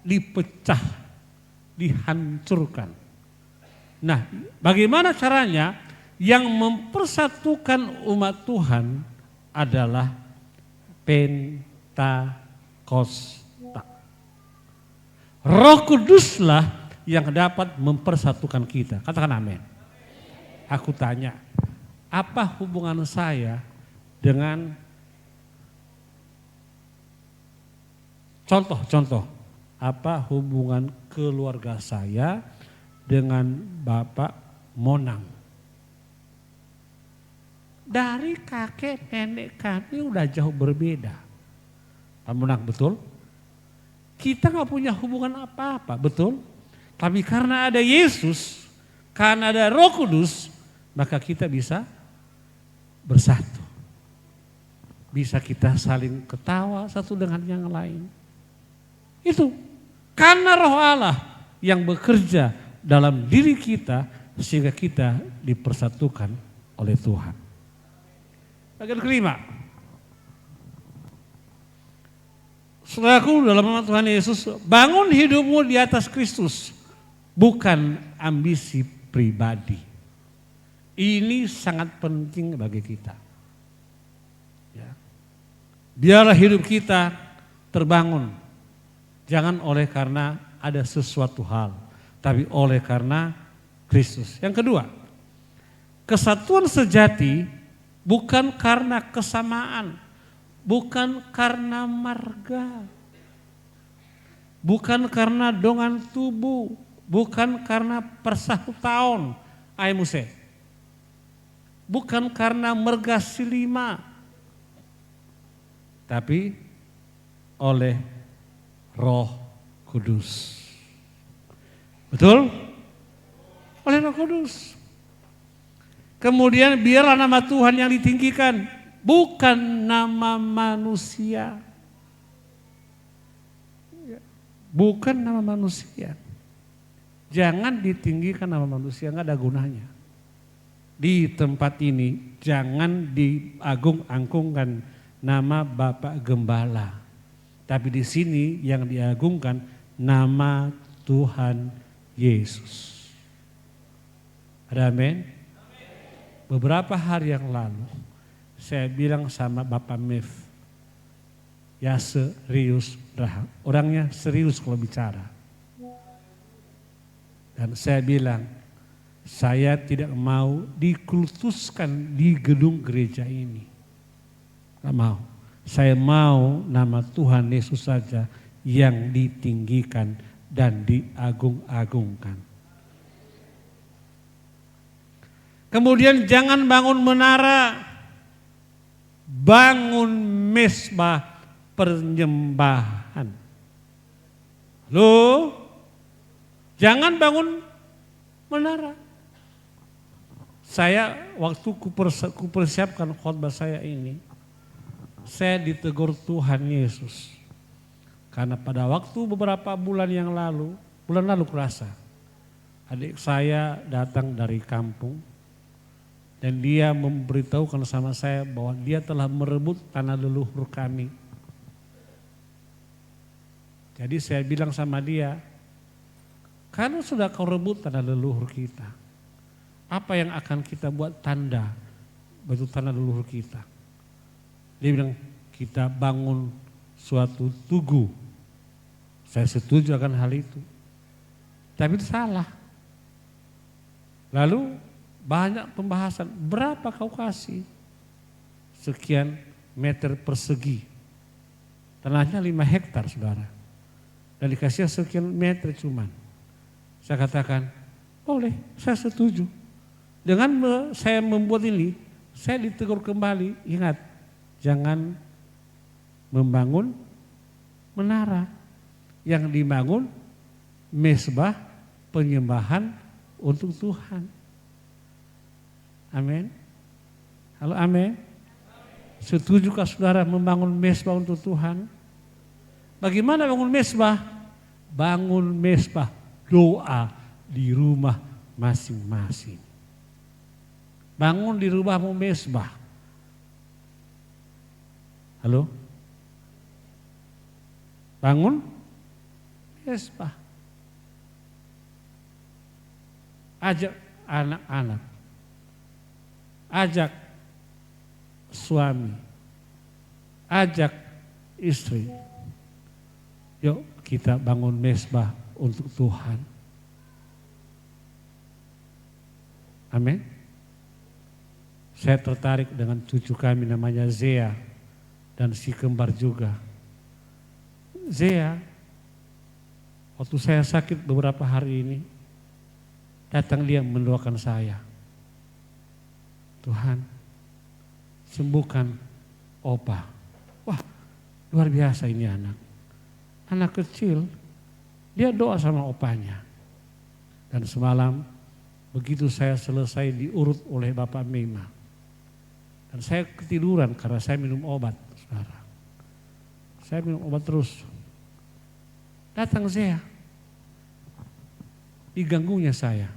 dipecah, dihancurkan. Nah, bagaimana caranya? Yang mempersatukan umat Tuhan adalah Pentakosta. Roh Kuduslah yang dapat mempersatukan kita. Katakan amin. Aku tanya, apa hubungan saya dengan contoh, apa hubungan keluarga saya dengan Bapak Monang? Dari kakek nenek kami udah jauh berbeda. Pak Monang, betul? Kita gak punya hubungan apa-apa, betul? Tapi karena ada Yesus, karena ada Roh Kudus, maka kita bisa bersatu. Bisa kita saling ketawa satu dengan yang lain. Itu karena Roh Allah yang bekerja dalam diri kita sehingga kita dipersatukan oleh Tuhan. Bagian kelima. Saudaraku, dalam nama Tuhan Yesus, bangun hidupmu di atas Kristus, bukan ambisi pribadi. Ini sangat penting bagi kita. Ya. Biarlah hidup kita terbangun, jangan oleh karena ada sesuatu hal, tapi oleh karena Kristus. Yang kedua, kesatuan sejati bukan karena kesamaan, bukan karena marga, bukan karena dongan tubuh, bukan karena persahutahun, aimuse, bukan karena merga silima, tapi oleh Roh Kudus. Betul? Oleh Roh Kudus. Kemudian biarlah nama Tuhan yang ditinggikan, bukan nama manusia. Bukan nama manusia. Jangan ditinggikan nama manusia, nggak ada gunanya. Di tempat ini jangan diagung-agungkan nama Bapak Gembala. Tapi di sini yang diagungkan nama Tuhan Yesus. Ada amin? Beberapa hari yang lalu saya bilang sama Bapak Mev, ya serius, orangnya serius kalau bicara. Dan saya bilang, saya tidak mau dikultuskan di gedung gereja ini. Gak mau. Saya mau nama Tuhan Yesus saja yang ditinggikan dan diagung-agungkan. Kemudian jangan bangun menara, bangun mesbah penyembahan. Loh, jangan bangun menara. Saya waktu kupersiapkan khotbah saya ini, saya ditegur Tuhan Yesus. Karena pada waktu beberapa bulan lalu kurasa, adik saya datang dari kampung dan dia memberitahukan sama saya bahwa dia telah merebut tanah leluhur kami. Jadi saya bilang sama dia, kalau sudah kau rebut tanah leluhur kita, apa yang akan kita buat tanda batu tanah leluhur kita? Dia bilang, kita bangun suatu tugu. Saya setuju akan hal itu. Tapi itu salah. Lalu banyak pembahasan, berapa kau kasih? Sekian meter persegi. Tanahnya 5 hektar saudara. Dan dikasih sekian meter cuman. Saya katakan, boleh, saya setuju. Dengan saya membuat ini, saya ditegur kembali, ingat, jangan membangun menara. Yang dibangun mesbah penyembahan untuk Tuhan. Amin. Halo, amin. Setujukah saudara membangun mesbah untuk Tuhan? Bagaimana bangun mesbah? Bangun mesbah doa, di rumah masing-masing. Bangun di rumahmu mesbah. Halo? Bangun mesbah. Ajak anak-anak. Ajak suami. Ajak istri. Yuk kita bangun mesbah untuk Tuhan. Amin. Saya tertarik dengan cucu kami namanya Zea dan si kembar juga. Zea, waktu saya sakit beberapa hari ini, datang dia mendoakan saya. Tuhan, sembuhkan Opa. Wah, luar biasa ini anak. Anak kecil, dia doa sama opanya. Dan semalam, begitu saya selesai diurut oleh Bapak Mema. Dan saya ketiduran karena saya minum obat, saudara. Saya minum obat terus. Datang Zea. Diganggunya saya.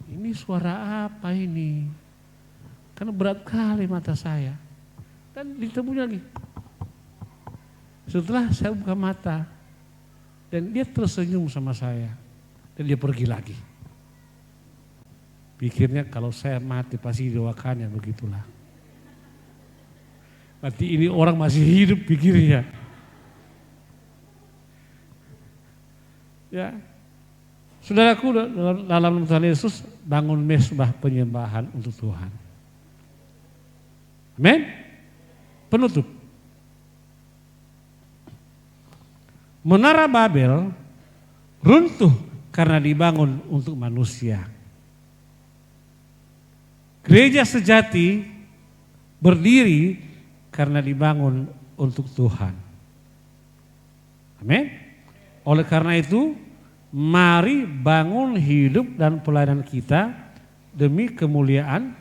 Ini suara apa ini? Karena berat kali mata saya. Dan ditemunya lagi. Setelah saya buka mata. Dan dia tersenyum sama saya. Dan dia pergi lagi. Pikirnya kalau saya mati pasti didoakannya, begitulah. Berarti ini orang masih hidup pikirnya. Ya, saudaraku, dalam Tuhan Yesus bangun mesbah penyembahan untuk Tuhan. Amin. Penutup. Menara Babel runtuh karena dibangun untuk manusia. Gereja sejati berdiri karena dibangun untuk Tuhan. Amin. Oleh karena itu, mari bangun hidup dan pelayanan kita demi kemuliaan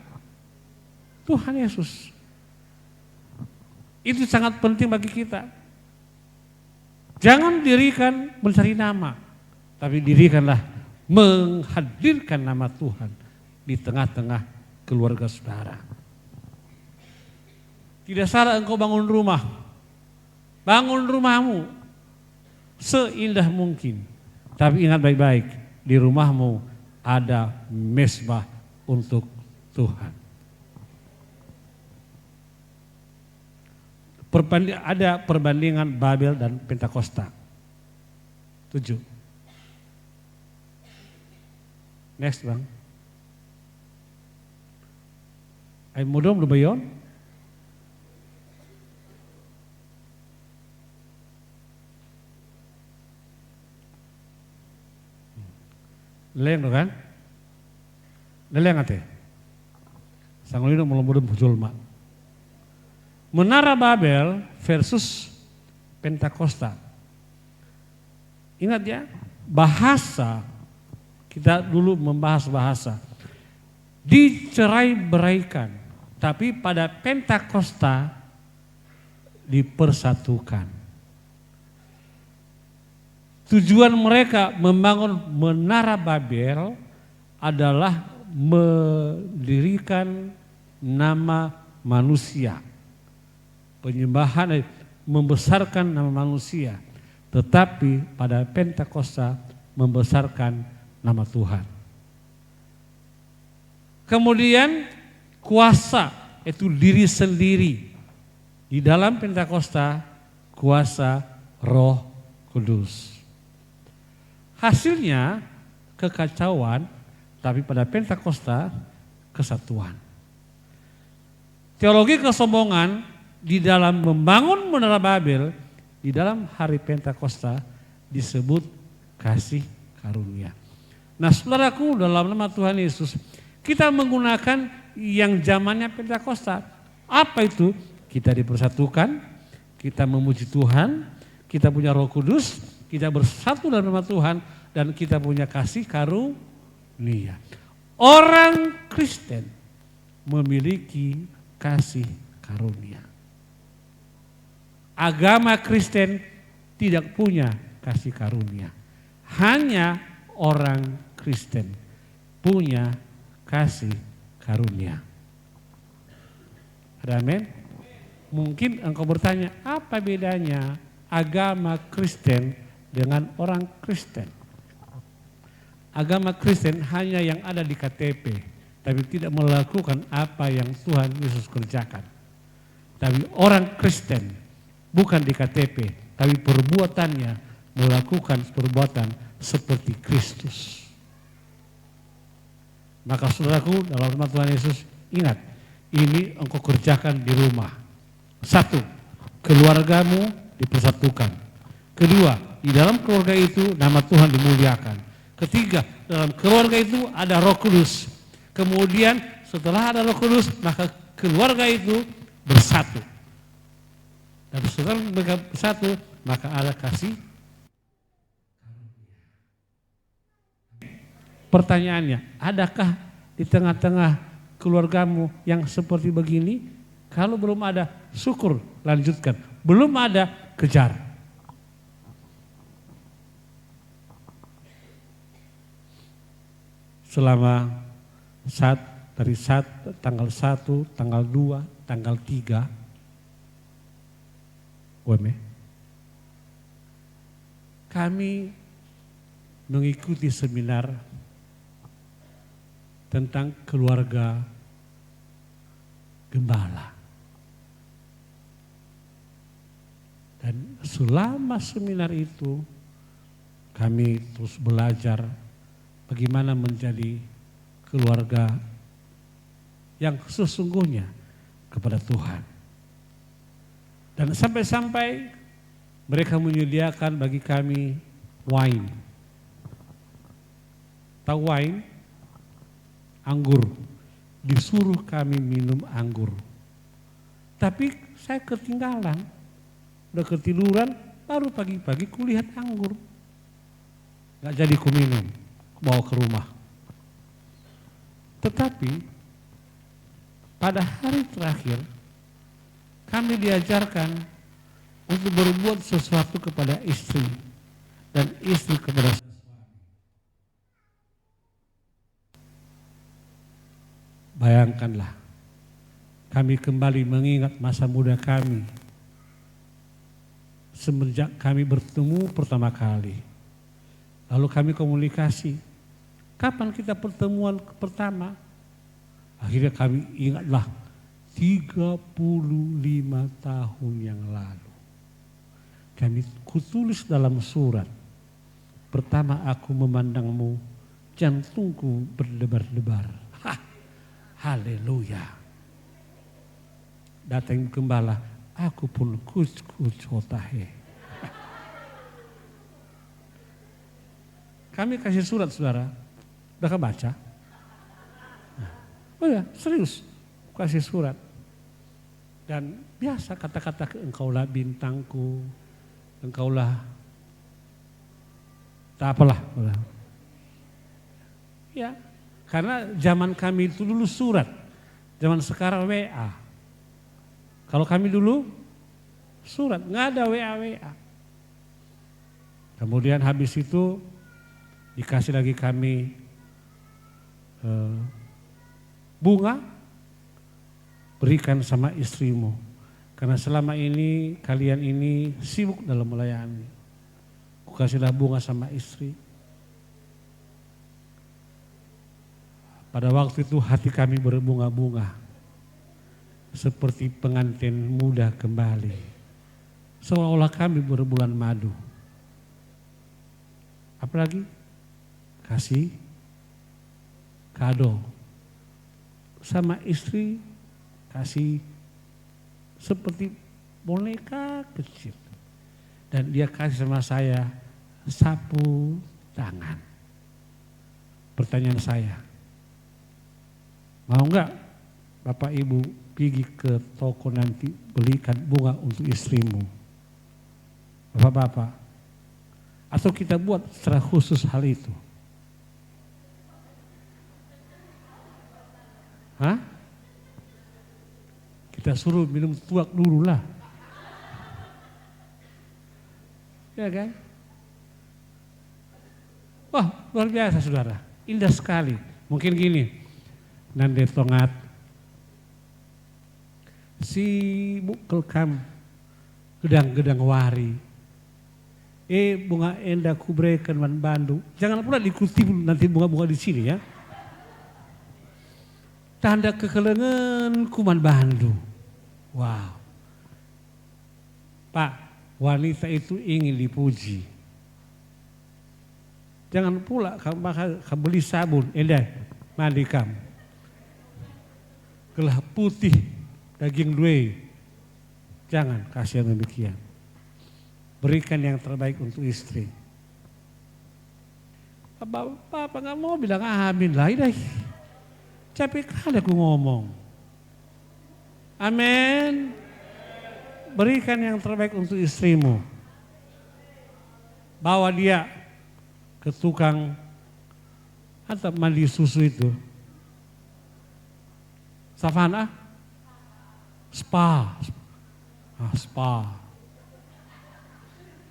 Tuhan Yesus. Itu sangat penting bagi kita. Jangan dirikan mencari nama, tapi dirikanlah menghadirkan nama Tuhan di tengah-tengah keluarga saudara. Tidak salah engkau bangun rumah. Bangun rumahmu seindah mungkin. Tapi ingat baik-baik, di rumahmu ada mesbah untuk Tuhan. Ada perbandingan Babel dan Pentakosta. 7. Next bang. Ay mudo ba yun? Leleng kan? Leleng ate. Sanggulino mulai muncul mak. Menara Babel versus Pentakosta. Ingat ya, bahasa, kita dulu membahas bahasa. Dicerai-beraikan, tapi pada Pentakosta dipersatukan. Tujuan mereka membangun Menara Babel adalah mendirikan nama manusia. Penyembahan membesarkan nama manusia, tetapi pada Pentakosta membesarkan nama Tuhan. Kemudian kuasa itu diri sendiri. Di dalam Pentakosta kuasa Roh Kudus. Hasilnya kekacauan, tapi pada Pentakosta kesatuan. Teologi kesombongan di dalam membangun Menara Babel, di dalam hari Pentakosta disebut kasih karunia. Nah saudaraku, dalam nama Tuhan Yesus, kita menggunakan yang zamannya Pentakosta. Apa itu? Kita dipersatukan, kita memuji Tuhan, kita punya Roh Kudus, kita bersatu dalam nama Tuhan, dan kita punya kasih karunia. Orang Kristen memiliki kasih karunia. agama Kristen tidak punya kasih karunia. Hanya orang Kristen punya kasih karunia. Ada amin? Mungkin engkau bertanya, apa bedanya agama Kristen dengan orang Kristen? Agama Kristen hanya yang ada di KTP, tapi tidak melakukan apa yang Tuhan Yesus kerjakan. Tapi orang Kristen bukan di KTP, tapi perbuatannya melakukan perbuatan seperti Kristus. Maka saudaraku, dalam nama Tuhan Yesus, ingat, ini engkau kerjakan di rumah. 1, keluargamu dipersatukan. 2, di dalam keluarga itu nama Tuhan dimuliakan. 3, dalam keluarga itu ada Roh Kudus. Kemudian setelah ada Roh Kudus, maka keluarga itu bersatu. Dan setelah mereka bersatu, maka ada kasih. Pertanyaannya, adakah di tengah-tengah keluargamu yang seperti begini? Kalau belum ada, syukur, lanjutkan. Belum ada, kejar. Selama dari tanggal 1, tanggal 2, tanggal 3, kami mengikuti seminar tentang keluarga gembala. Dan selama seminar itu kami terus belajar bagaimana menjadi keluarga yang sesungguhnya kepada Tuhan. Dan sampai-sampai mereka menyediakan bagi kami wine. Tahu wine? Anggur. Disuruh kami minum anggur. Tapi saya ketinggalan. Udah ketiduran, baru pagi-pagi kulihat anggur. Gak jadi ku minum, bawa ke rumah. Tetapi pada hari terakhir kami diajarkan untuk berbuat sesuatu kepada istri dan istri kepada suami. Bayangkanlah, kami kembali mengingat masa muda kami semenjak kami bertemu pertama kali. Lalu kami komunikasi, kapan kita pertemuan pertama? Akhirnya kami ingatlah 35 tahun yang lalu. Kami kutulis dalam surat, pertama aku memandangmu, jantungku berdebar-debar. Haleluya. Datang gembala, aku pun kucotahe. Kami kasih surat saudara, udah kebaca? Oh ya, serius, kasih surat. Dan biasa kata-kata engkaulah bintangku, engkaulah tak apalah. Ya, karena zaman kami itu dulu surat, zaman sekarang WA. Kalau kami dulu surat, nggak ada WA. Kemudian habis itu dikasih lagi kami bunga, berikan sama istrimu. Karena selama ini kalian ini sibuk dalam melayani. Kasihlah bunga sama istri. Pada waktu itu hati kami berbunga-bunga. Seperti pengantin muda kembali. Seolah-olah kami berbulan madu. Apalagi? Kasih kado. Sama istri kasih seperti boneka kecil. Dan dia kasih sama saya sapu tangan. Pertanyaan saya, mau enggak Bapak Ibu pergi ke toko nanti belikan bunga untuk istrimu? Bapak-bapak, atau kita buat secara khusus hal itu? Hah? Kita suruh minum tuak dulu lah. Ya kan? Wah, luar biasa saudara. Indah sekali. Mungkin gini, nande tongat si bukelkam gedang-gedang wari. Bunga endah kubrekan man Bandung. Jangan pula diikuti nanti bunga-bunga di sini ya. Tanda kekelengan kuman Bandung. Wow. Pak, wanita itu ingin dipuji. Jangan pula kamu beli sabun, endah mandi kamu. Gelah putih, daging due. Jangan kasih yang demikian. Berikan yang terbaik untuk istri. Bapak nggak mau bilang amin lah, capek kali aku ngomong. Amin. Berikan yang terbaik untuk istrimu. Bawa dia ke tukang atau mandi susu itu. Savana? Spa. Spa.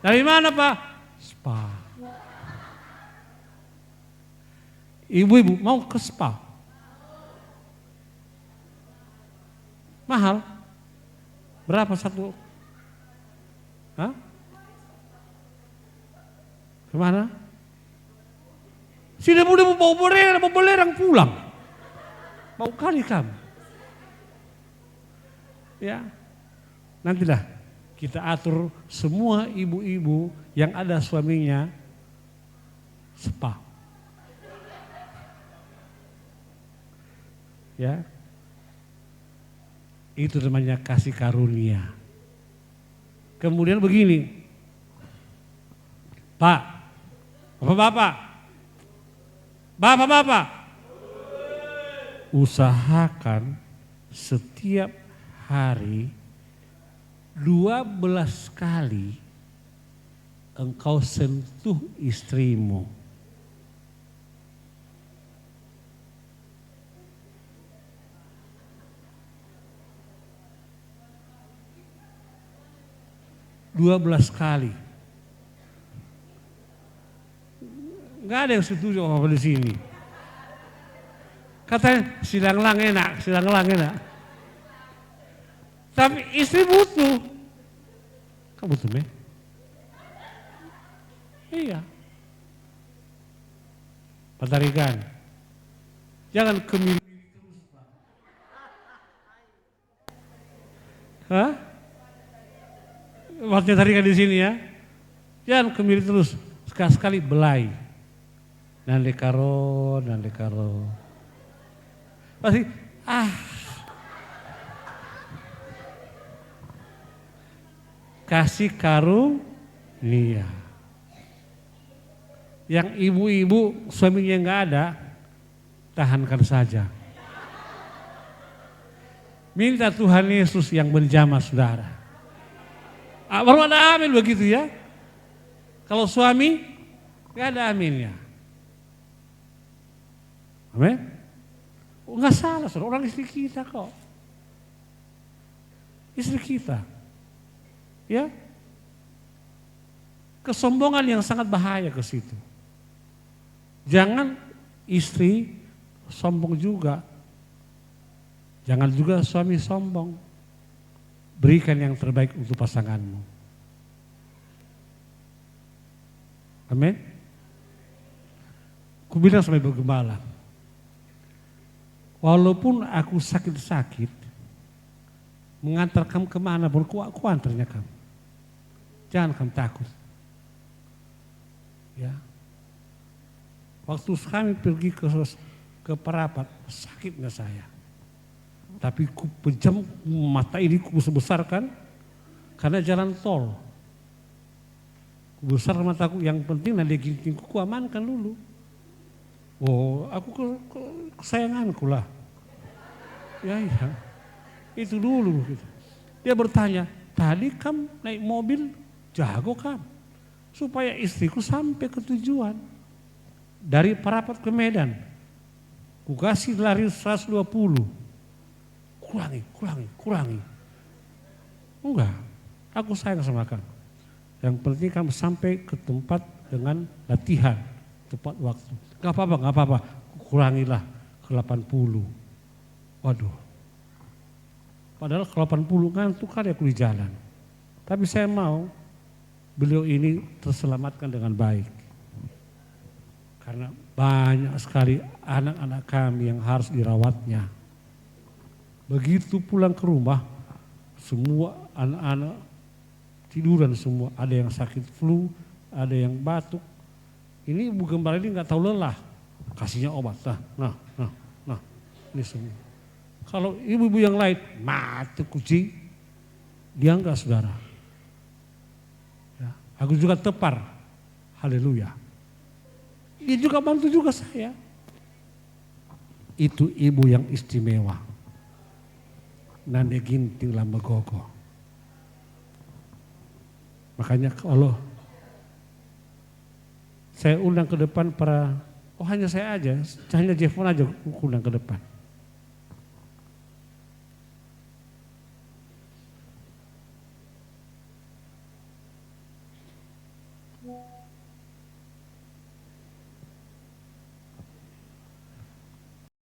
Dari mana Pak? Spa. Ibu-ibu mau ke spa? Mahal? Berapa satu? Hah? Kemana? Sini udah mau belerang pulang. Mau kali kamu. Ya, nantilah kita atur semua ibu-ibu yang ada suaminya spa. Ya, itu namanya kasih karunia. Kemudian begini, Pak, Bapak, usahakan setiap hari 12 kali engkau sentuh istrimu. Dua 12 kali. Enggak ada yang setuju apa di sini. Katanya silang-lang enak. Tapi istri butuh. Kamu butuh, Meh? Iya. Patarikan. Jangan kemiri terus, Pak. Hah? Waktunya tarikan di sini ya. Jangan kemiri terus. Sekali-sekali belai. Nande karo. Pasti kasih karunia. Yang ibu-ibu suaminya enggak ada, tahankan saja. Minta Tuhan Yesus yang menjamah saudara. Baru ada amin begitu ya. Kalau suami enggak ada aminnya. Amin. Enggak salah, saudara. Orang istri kita kok. Istri kita. Ya. Kesombongan yang sangat bahaya ke situ. Jangan istri sombong juga. Jangan juga suami sombong. Berikan yang terbaik untuk pasanganmu. Amin. Aku bilang sama Ibu Gembala, walaupun aku sakit-sakit, mengantar kamu kemana pun, aku antarnya kamu. Jangan kamu takut. Ya. Waktu kami pergi ke Parapat, sakitnya saya. Tapi ku pejam mata ini ku besarkan karena jalan tol. Ku besar mataku, yang penting nanti gintingku ku amankan dulu. Oh, aku kesayanganku lah. Ya, itu dulu. Gitu. Dia bertanya, tadi kamu naik mobil jago kamu, supaya istriku sampai ke tujuan. Dari Parapat ke Medan, ku kasih lari 120. Kurangi. Enggak, aku sayang sama kamu. Yang penting kamu sampai ke tempat dengan latihan, tepat waktu. Gak apa-apa, kurangilah ke 80. Waduh, padahal ke 80 ngantuk kali aku di jalan. Tapi saya mau beliau ini terselamatkan dengan baik. Karena banyak sekali anak-anak kami yang harus dirawatnya. Begitu pulang ke rumah, semua anak-anak tiduran semua. Ada yang sakit flu, ada yang batuk. Ini Ibu Gembala ini nggak tahu lelah, kasihnya obat. Nah, ini semua. Kalau ibu-ibu yang lain mati kucing, dia enggak saudara. Ya, aku juga tepar, haleluya. Dia juga bantu juga saya. Itu ibu yang istimewa. Nande ginting lama gogo. Makanya kalau saya undang ke depan hanya saya aja, hanya Jeffon aja undang ke depan.